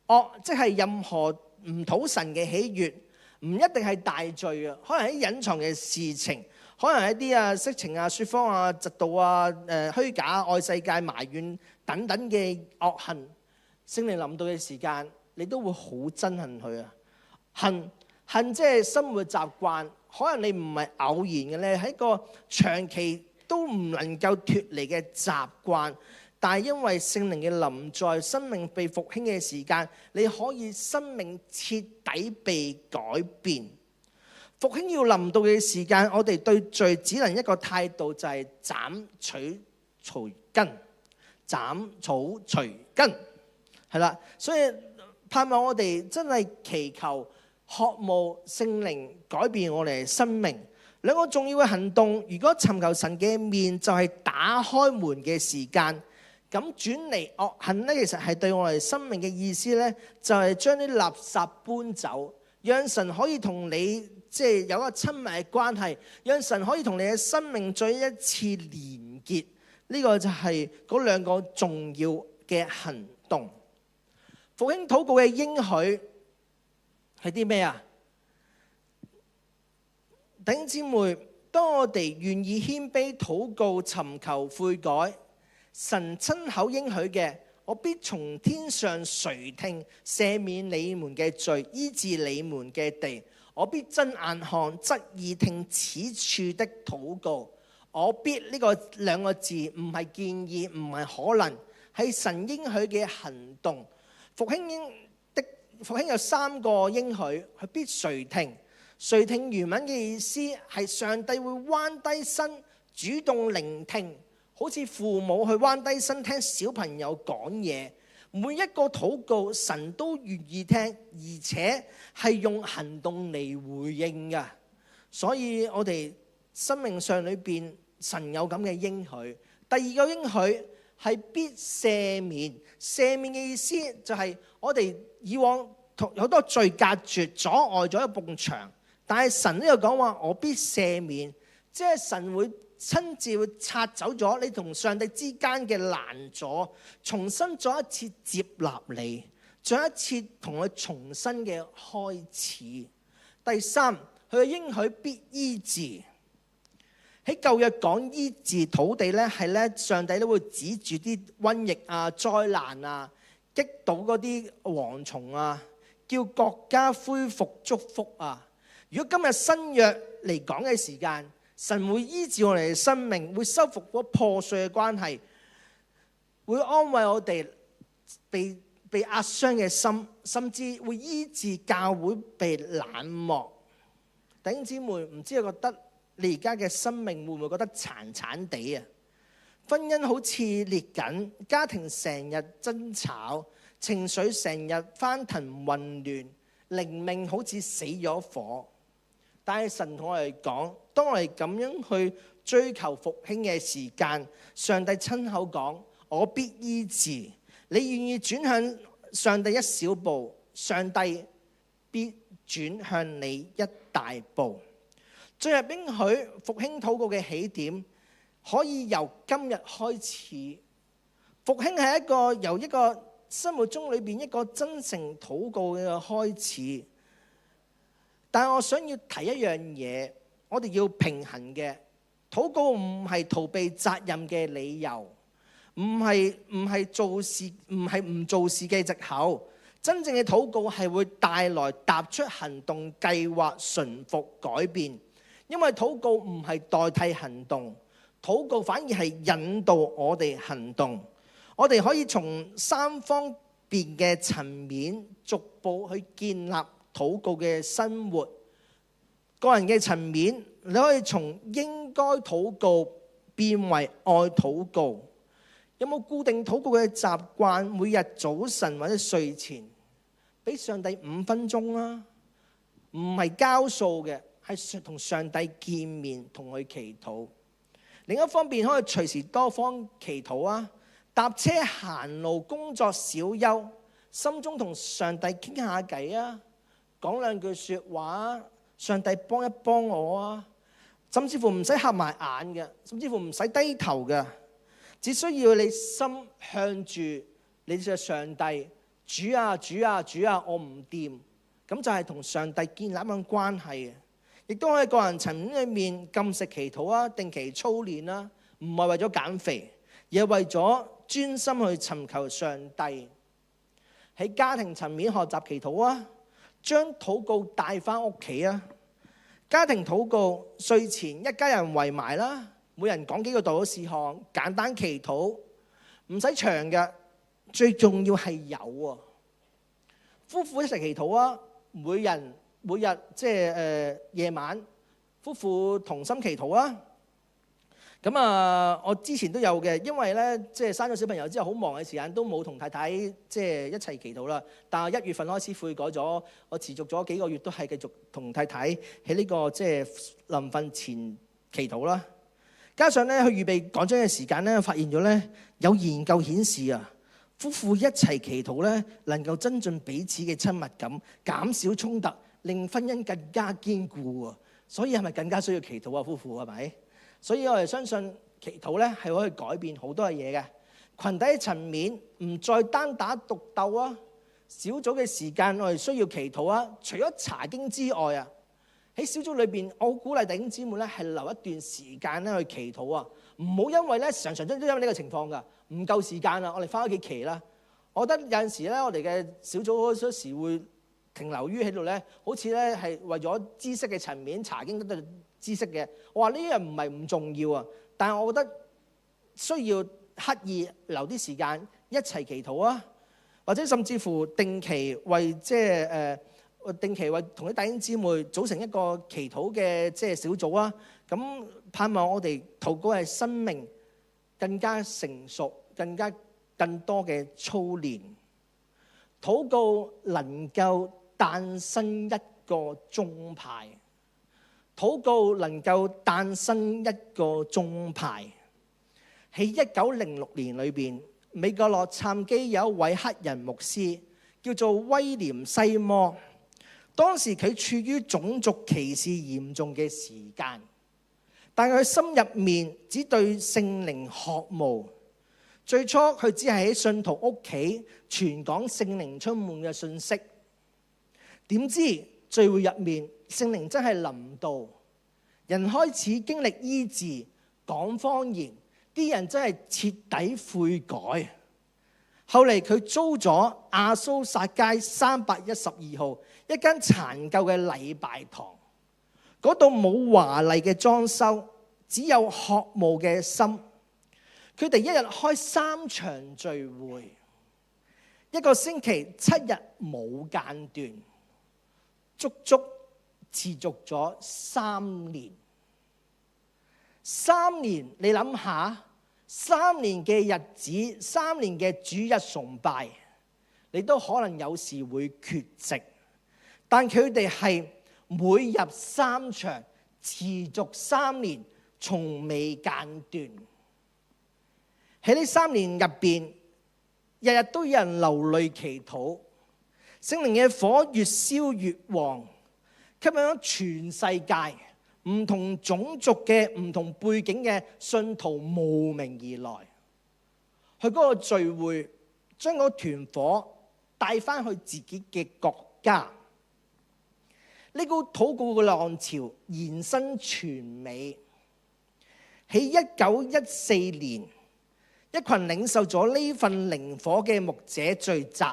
惡即係任何唔討神嘅喜悅，唔一定係大罪啊，可能係隱藏嘅事情，可能係一啲色情啊、說謊啊、嫉妒啊、虛假、愛世界、埋怨等等嘅惡行。聖靈臨到嘅時間，你都會好憎恨佢啊！恨即係生活習慣，可能你唔係偶然嘅咧，係一個長期都唔能夠脫離嘅習慣。但係因為聖靈嘅臨在，生命被復興嘅時間，你可以生命徹底被改變。復興要臨到嘅時間，我哋對罪只能一個態度，就係斬草除根，斬草除根。係啦，所以盼望我哋真係祈求渴慕聖靈改變我哋嘅生命。2個重要嘅行動，如果尋求神嘅面，就係打開門嘅時間。咁轉離惡行咧，其實係對我哋生命嘅意思咧，就係將啲垃圾搬走，讓神可以同你有一個親密嘅關係，讓神可以同你嘅生命再一次連結。呢個就係嗰2個重要嘅行動。復興禱告嘅應許係啲咩啊？弟兄姊妹，當我哋願意謙卑禱告、尋求悔改，神親口應許嘅，我必從天上垂聽，赦免你們嘅罪，醫治你們嘅地。我必睜眼看，側耳聽此處的禱告。我必呢個2個字唔係建議，唔係可能，係神應許嘅行動。復興有3個應許，佢必垂聽。垂聽原文嘅意思係上帝會彎低身，主動聆聽，好似父母去彎低身聽小朋友講嘢，每一個禱告神都願意聽，而且係用行動嚟回應嘅。所以我哋生命上裏邊神有咁嘅應許。第二個應許係必赦免。赦免嘅意思就係我哋以往好多罪隔絕，阻礙咗一埲牆，但係神呢度講話我必赦免，即係神會親自會拆走咗你同上帝之間嘅攔阻，重新再一次接納你，再一次同佢重新嘅開始。第三，佢嘅應許必醫治。喺舊約講醫治土地咧，係咧上帝都會指住啲瘟疫啊、災難啊，擊倒嗰啲蝗蟲啊，叫國家恢復祝福啊。如果今日新約嚟講嘅時間，神會醫治我哋嘅生命，會修復嗰破碎嘅關係，會安慰我哋被壓傷嘅心，甚至會醫治教會被冷漠。弟兄姊妹，唔知你覺得你而家嘅生命會唔會覺得殘殘地啊？婚姻好似裂緊，家庭成日爭吵，情緒成日翻騰混亂，靈命好似死咗火。但係神同我哋講，當我哋咁樣去追求復興嘅時間，上帝親口講：我必醫治。你願意轉向上帝一小步，上帝必轉向你一大步。進入應許復興禱告嘅起點，可以由今日開始。復興係一個由一個生活中裏邊一個真誠禱告嘅開始。但係我想要提一樣嘢，我哋要平衡嘅禱告唔係逃避責任嘅理由，唔係做事唔做事嘅藉口。真正嘅禱告係會帶來踏出行動、計劃、順服、改變。因為禱告唔係代替行動，禱告反而係引導我哋行動。我哋可以從三方面嘅層面逐步去建立禱告嘅生活。個人嘅層面，你可以從應該禱告變為愛禱告。有冇固定禱告嘅習慣？每日早晨或者睡前俾上帝5分鐘啦，唔係交數嘅，係同上帝見面，同佢祈禱。另一方面可以隨時多方祈禱啊，搭車行路工作小休，心中同上帝傾下偈啊，講兩句說話，上帝幫一幫我啊，甚至乎唔使合埋眼嘅，甚至乎唔使低頭嘅，只需要你心向住你嘅上帝。主啊主啊主啊，我唔掂，咁就係同上帝建立緊關係。亦都喺個人層面裏面禁食祈禱啊，定期操練啦，唔係為咗減肥，而係為咗專心去尋求上帝。喺家庭層面學習祈禱啊，將禱告帶翻屋企啊。家庭禱告，睡前一家人圍埋啦，每人講幾個代禱事項，簡單祈禱，唔使長嘅，最重要係有啊。夫婦一齊祈禱啊，每日即係夜晚，夫婦同心祈禱啊。咁我之前都有嘅，因為咧即係生咗小朋友之後，好忙嘅時間都冇同太太即係一齊祈禱啦。但係1月份開始悔改咗，我持續咗幾個月都係繼續同太太喺呢個即係臨瞓前祈禱啦。加上咧去預備講章嘅時間咧，發現咗咧有研究顯示啊，夫婦一齊祈禱咧，能夠增進彼此嘅親密感，減少衝突，令婚姻更加堅固啊。所以係咪更加需要祈禱啊？夫婦係咪？所以我哋相信祈禱咧係可以改變好多嘅嘢嘅。群體層面唔再單打獨鬥啊，小組嘅時間我哋需要祈禱啊。除咗查經之外啊，喺小組裏邊，我好鼓勵弟兄姊妹咧係留一段時間咧去祈禱啊。唔好因為咧常常都因為呢個情況㗎，唔夠時間啦，我哋翻屋企祈啦。我覺得有陣時咧，我哋嘅小組好多時會停留於喺度咧，好似咧係為咗知識嘅層面查經嗰度知識嘅。我話呢樣唔係唔重要啊，但係我覺得需要刻意留啲時間一齊祈禱啊，或者甚至乎定期為定期為同啲弟兄姊妹組成一個祈禱嘅即係小組啊。咁盼望我哋禱告係生命更加成熟，更多嘅操練。禱告能夠誕生一個宗派，禱告能夠誕生一個宗派。喺1906年裏邊，美國洛杉磯有一位黑人牧師叫做威廉西摩。當時佢處於種族歧視嚴重嘅時間，但佢心入面只對聖靈渴慕。最初佢只係喺信徒屋企傳講聖靈充滿嘅信息，點知聚會入面聖靈真係臨到，人開始經歷醫治、講方言，啲人真係徹底悔改。後嚟佢租咗亞蘇撒街312號一間殘舊嘅禮拜堂，嗰度冇華麗嘅裝修，只有渴慕嘅心。佢哋一日開3場聚會，一個星期7日冇間斷，足足持續咗3年。3年，你諗下，3年嘅日子，3年嘅主日崇拜，你都可能有時會缺席，但佢哋係每日3場，持續3年，從未間斷。喺呢3年入邊，日日都有人流淚祈禱，聖靈嘅火越燒越旺，吸引咗全世界唔同種族嘅、唔同背景嘅信徒慕名而來，去嗰個聚會，將嗰團火帶翻去自己嘅國家。呢個禱告嘅浪潮延伸全美。喺1914年，一群領受咗呢份靈火嘅牧者聚集，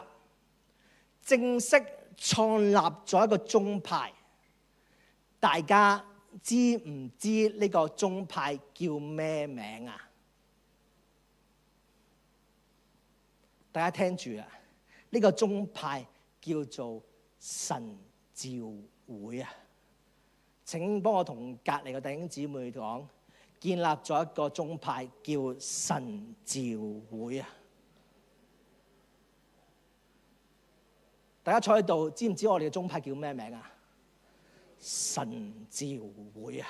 正式創立咗一個宗派。大家知唔知呢個宗派叫咩名啊？大家聽住啊！呢個宗派叫做神召會啊！請幫我同隔離嘅弟兄姊妹講，建立咗一個宗派叫神召會啊！大家坐喺度，知唔知我哋嘅宗派叫咩名啊？神召會啊！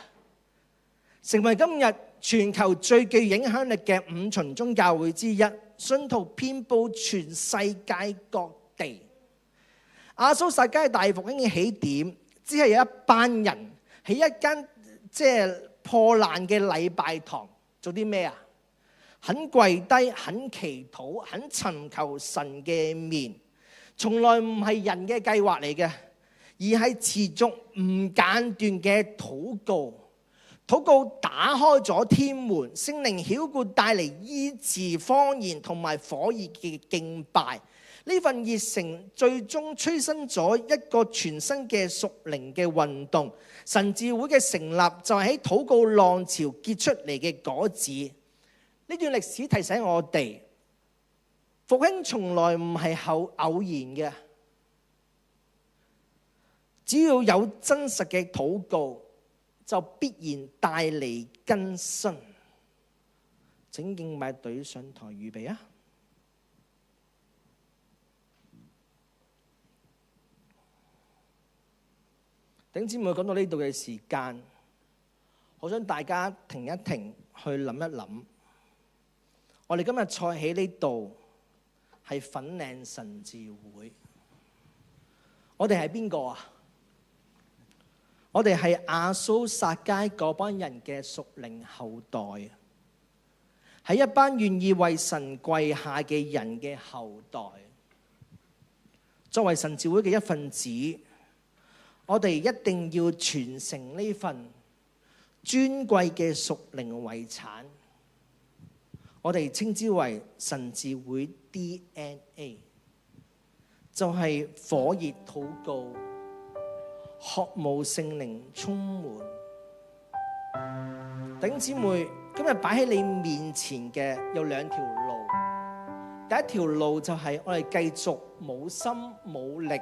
成為今日全球最具影響力嘅5旬宗教會之一，信徒遍佈全世界各地。亞蘇撒街大復興嘅起點，只係有一班人喺一間破爛嘅禮拜堂做啲咩啊？肯跪低，肯祈禱，肯尋求神嘅面，從來唔係人嘅計劃嚟嘅，而係持續唔間斷嘅禱告。禱告打開咗天門，聖靈曉顧帶嚟醫治、方言同埋火熱嘅敬拜。呢份熱誠最終催生咗一個全新嘅屬靈嘅運動。神召會嘅成立就係喺禱告浪潮結出嚟嘅果子。呢段歷史提醒我哋，復興從來唔係偶然嘅，只要有真實嘅禱告，就必然帶嚟更新。請敬拜隊上台預備啊！弟兄姊妹，講到呢度嘅時間，我想大家停一停，去諗一諗。我哋今日坐喺呢度係粉嶺神召會，我哋係邊個啊？我哋係亞蘇撒街嗰班人嘅屬靈後代，係一班願意為神跪下嘅人嘅後代。作為神召會嘅一份子，我哋一定要傳承呢份尊貴嘅屬靈遺產。我哋稱之為神召會 DNA， 就係火熱禱告，渴慕聖靈充滿。弟兄姊妹，今日擺喺你面前嘅有2條路。第一條路就係我哋繼續冇心冇力，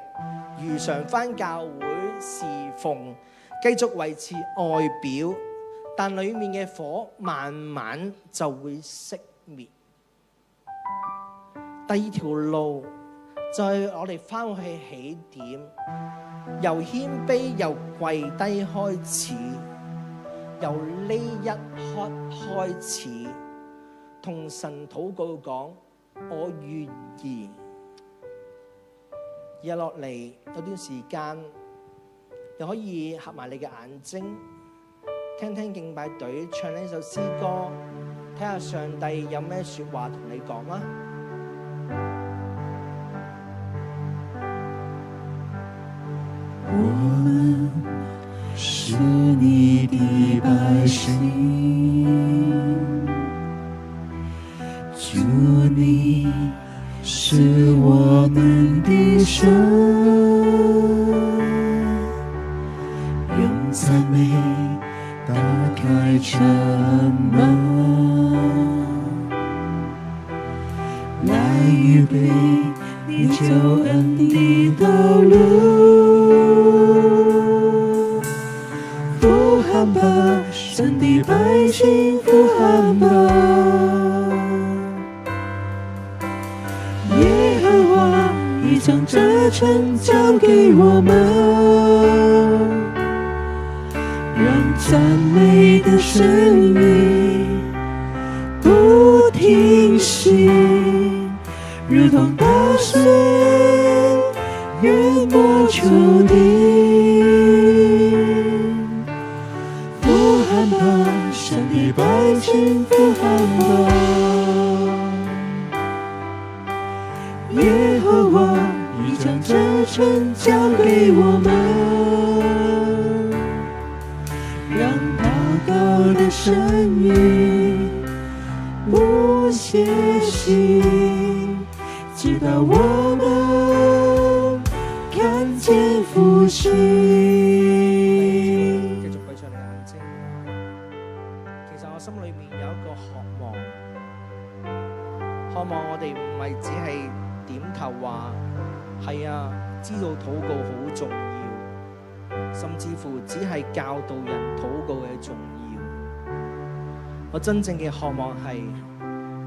如常返教會侍奉，繼續維持外表，但裡面嘅火慢慢就會熄滅。第二條路就係我哋翻去起點，由謙卑由跪低開始，由呢一刻開始，同神禱告講我願意。而落嚟有段時間，又可以合埋你嘅眼睛，聽聽敬拜隊唱呢首詩歌，睇下上帝有咩說話同你講啦。我們是你的百姓，主你是我們的神，用讚美打開城門，來預備你救恩的道路。呼喊吧，神的百姓，呼喊吧！耶和華已將這城交給我們，讓讚美的聲音不停息，如同大水淹沒丘地。呼喊吧，神的百姓，呼喊吧！耶和華已將這城交給我們，讓禱告的聲音不歇息，直到我們看見復興。繼續閉上你眼睛。其實我心裏面有一個渴望，渴望我哋唔係只係點頭話係啊，知道禱告好重要，甚至乎只係教導人禱告嘅重要。我真正嘅渴望係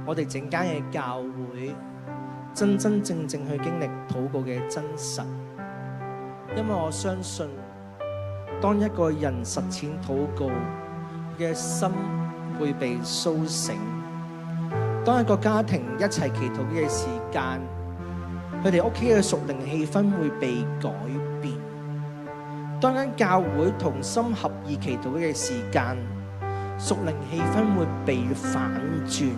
我哋整間嘅教會真真正正去經歷禱告嘅真實，因為我相信當一個人實踐禱告嘅心會被甦醒，當一個家庭一齊祈禱嘅時間，佢哋屋企嘅屬靈氣氛會被改變。當間教會同心合意祈禱嘅時間，屬靈氣氛會被反轉。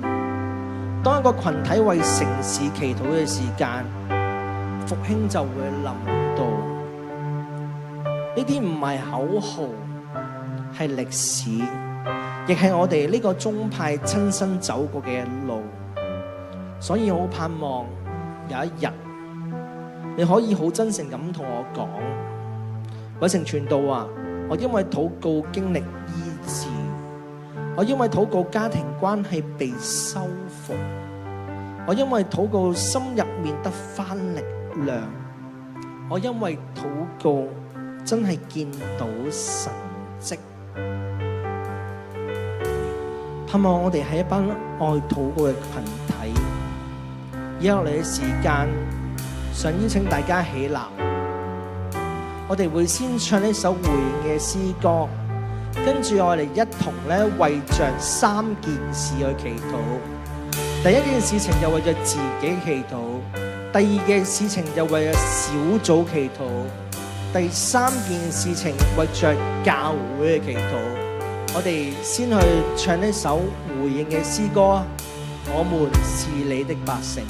當一個群體為城市祈禱嘅時間，復興就會臨到。呢啲唔係口號，係歷史，亦係我哋呢個宗派親身走過嘅路。所以我好盼望有一日，你可以好真誠咁同我講，偉成傳道啊，我因為禱告經歷醫治，我因為禱告家庭關係被修復，我因為禱告心入面得返力量，我因為禱告真係見到神蹟。盼望我哋係一班愛禱告嘅群體。以後嚟嘅時間，想邀請大家起立，我哋會先唱呢首回應嘅詩歌，跟住我哋一同咧為着3件事去祈禱。第一件事情就為着自己祈禱，第二件事情就為着小組祈禱，第三件事情為着教會嘅祈禱。我哋先去唱呢首回應嘅詩歌，我們是你的百姓。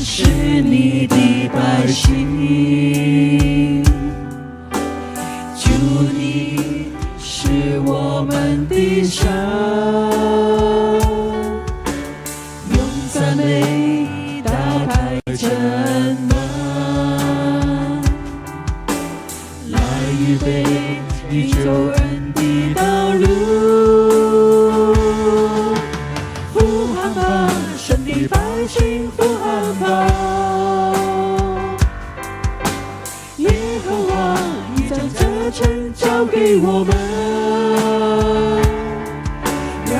是你的百姓，主你是我們的神，用讚美打開城門，來預備你救恩的道路。呼喊吧，神的百姓，呼喊吧！耶和華已將這城交給我們，讓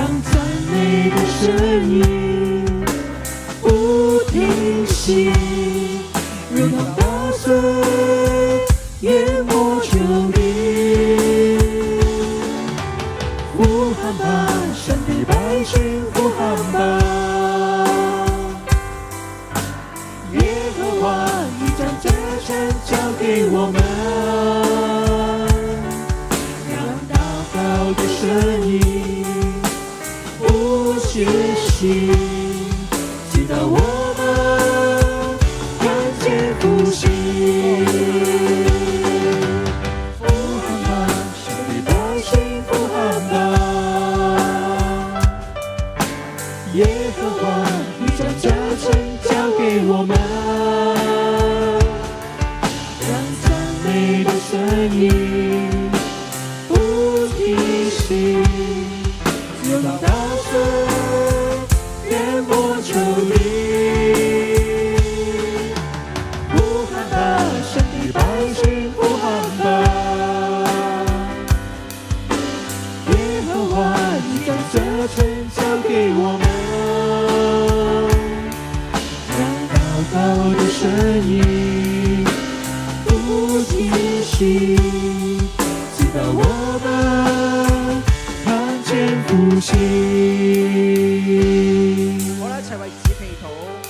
给我们，让祷告的声音不歇息，直到我们看见复兴。呼喊吧，神的百姓，呼喊吧，耶和华，你将这城交给我们，让赞美的声音不停息，直到大声淹没丘陵。呼喊吧，神的百姓，呼喊吧，耶和华，你将这城交给我们，让祷告的声音不停息，直到我们看见复興。我哋一齊為自己祈禱，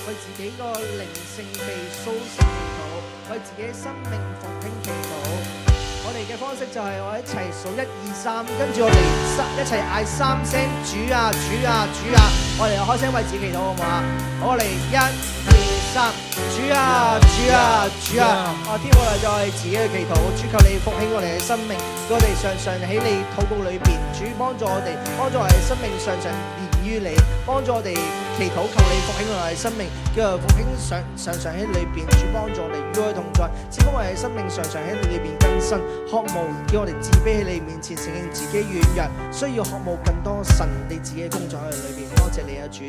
為自己個靈性被甦醒祈禱，為自己生命復興祈禱。我哋嘅方式就係我哋一齊數1、2、3，跟住我哋一齊嗌3聲主啊主啊主啊！我哋又開聲為自己祈禱好唔好啊？好，我哋1、2、3，主啊主啊主啊！天父嚟咗我哋自己嘅祈禱，主求你復興我哋嘅生命，叫我哋常常喺你禱告裏邊，主幫助我哋生命常常連於你，幫助我哋祈禱，求你復興我哋生命，叫復興常常喺裏邊，主幫助我哋與我同在，賜福我哋生命常常喺你裏邊更新，渴慕叫我哋自卑喺你面前，承認自己軟弱，需要渴慕更多神你自己嘅工作喺裏邊。多謝你啊主！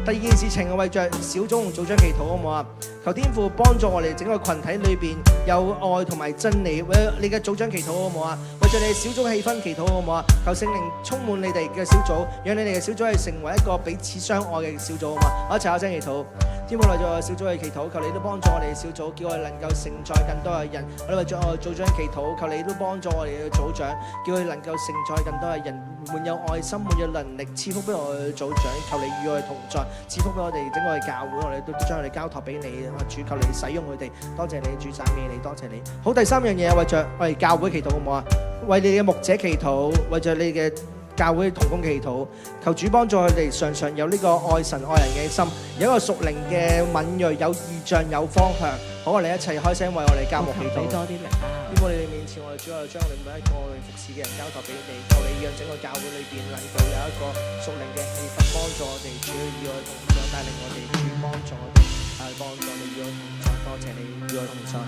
第二件事情係為着小組同組長祈禱好唔好啊？求天父幫助我哋整個群體裏邊有愛同埋真理，為你嘅組長祈禱好唔好啊？為着你嘅小組氣氛祈禱好唔好啊？求聖靈充滿你哋嘅小組，讓你哋嘅小組係成為一個彼此相愛嘅小組好嘛？我一齊開聲祈禱。天父嚟咗小組嘅祈禱，求你都幫助我哋嘅小組，叫我哋能夠承載更多嘅人。我哋為咗我哋組長祈禱，求你都幫助我哋嘅組長，叫佢能夠承載更多嘅人，滿有愛心，滿有能力，賜福俾我哋嘅組長。求你與我哋同在，賜福俾我哋整個嘅教會，我哋都將我哋交託俾你。主，求你使用佢哋，多謝你，主讚美你，多謝你。好，第三樣嘢為着我哋教會祈禱好唔好啊？為你嘅牧者祈禱，為着你嘅教會同工祈禱，求主幫助佢哋常常有呢個愛神愛人嘅心，有一個屬靈嘅敏鋭，有意象，有方向。好，我哋一齊開聲為我哋教牧祈禱。俾多啲力啊！喺我哋面前，我哋主要將我哋每一個服侍嘅人交託俾你，求你讓整個教會裏邊能夠有一個屬靈嘅氣氛，幫助我哋，主要與我哋同在，帶領我哋，主幫助我哋，幫助我哋與我同在。多謝你與我同在。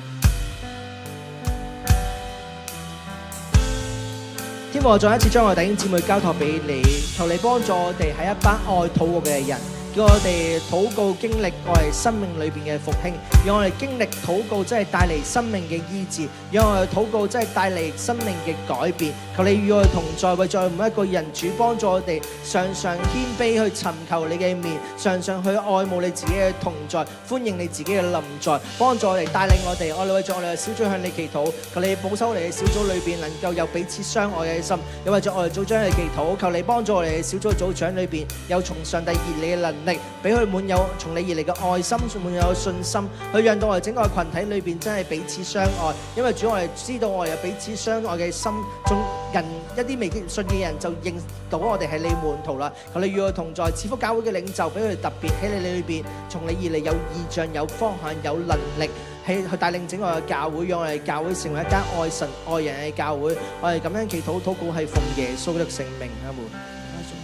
天父，我再一次將我哋弟兄姊妹交託俾你，求你幫助我哋係一班愛禱告嘅人，叫我哋禱告經歷我哋生命裏邊嘅復興，讓我哋經歷禱告真係帶嚟生命嘅醫治，讓我哋禱告真係帶嚟生命嘅改變。求你與我哋同在，為在每一個人，主幫助我哋常常謙卑去尋求你嘅面，常常去愛慕你自己嘅同在，歡迎你自己嘅臨在，幫助我哋帶領我哋。我哋為咗我哋嘅小組向你祈禱，求你保守我哋嘅小組裏邊能夠有彼此相愛嘅心，又為咗我哋組長嘅祈禱，求你幫助我哋嘅小組組長裏邊有從上帝而嚟嘅能力，俾佢滿有從你而嚟嘅愛心，滿有信心，去讓到我哋整個群體裏邊真係彼此相愛。因為主，我哋知道我哋有彼此相愛嘅心，仲人一啲未信嘅人就認到我哋係你門徒啦。求你與我同在，賜福教會嘅領袖，俾佢哋特別喺你裏邊，從你而嚟有意象、有方向、有能力，去帶領整個嘅教會，讓我哋教會成為一間愛神愛人嘅教會。我哋咁樣祈禱禱告係奉耶穌的聖名，阿門。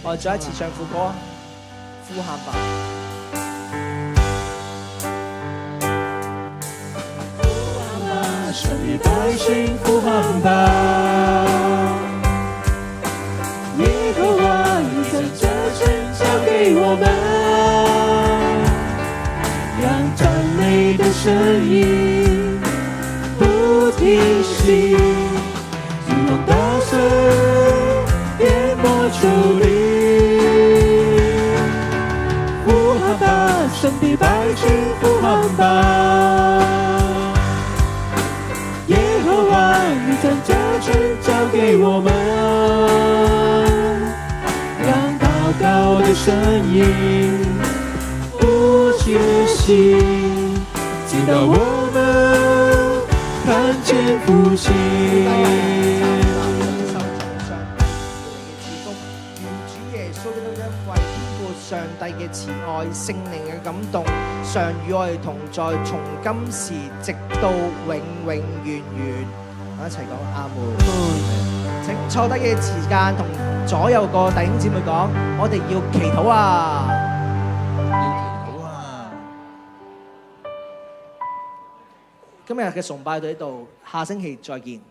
我哋再一次唱副歌，呼喊吧。神的百姓呼喊吧，耶和華，你將這城交給我們，讓讚美的聲音不停息，如同大水淹沒丘陵。呼喊吧，神的百姓呼喊吧，你將這城交給我們，讓禱告的聲音不歇息，直到我們看全付清。上帝嘅慈愛、聖靈嘅感動，常與我哋同在，從今時直到永永遠遠。我一齊講阿門。請坐低嘅時間同左右個弟兄姊妹講，我哋要祈禱啊！要祈禱啊！今日嘅崇拜到呢度，下星期再見。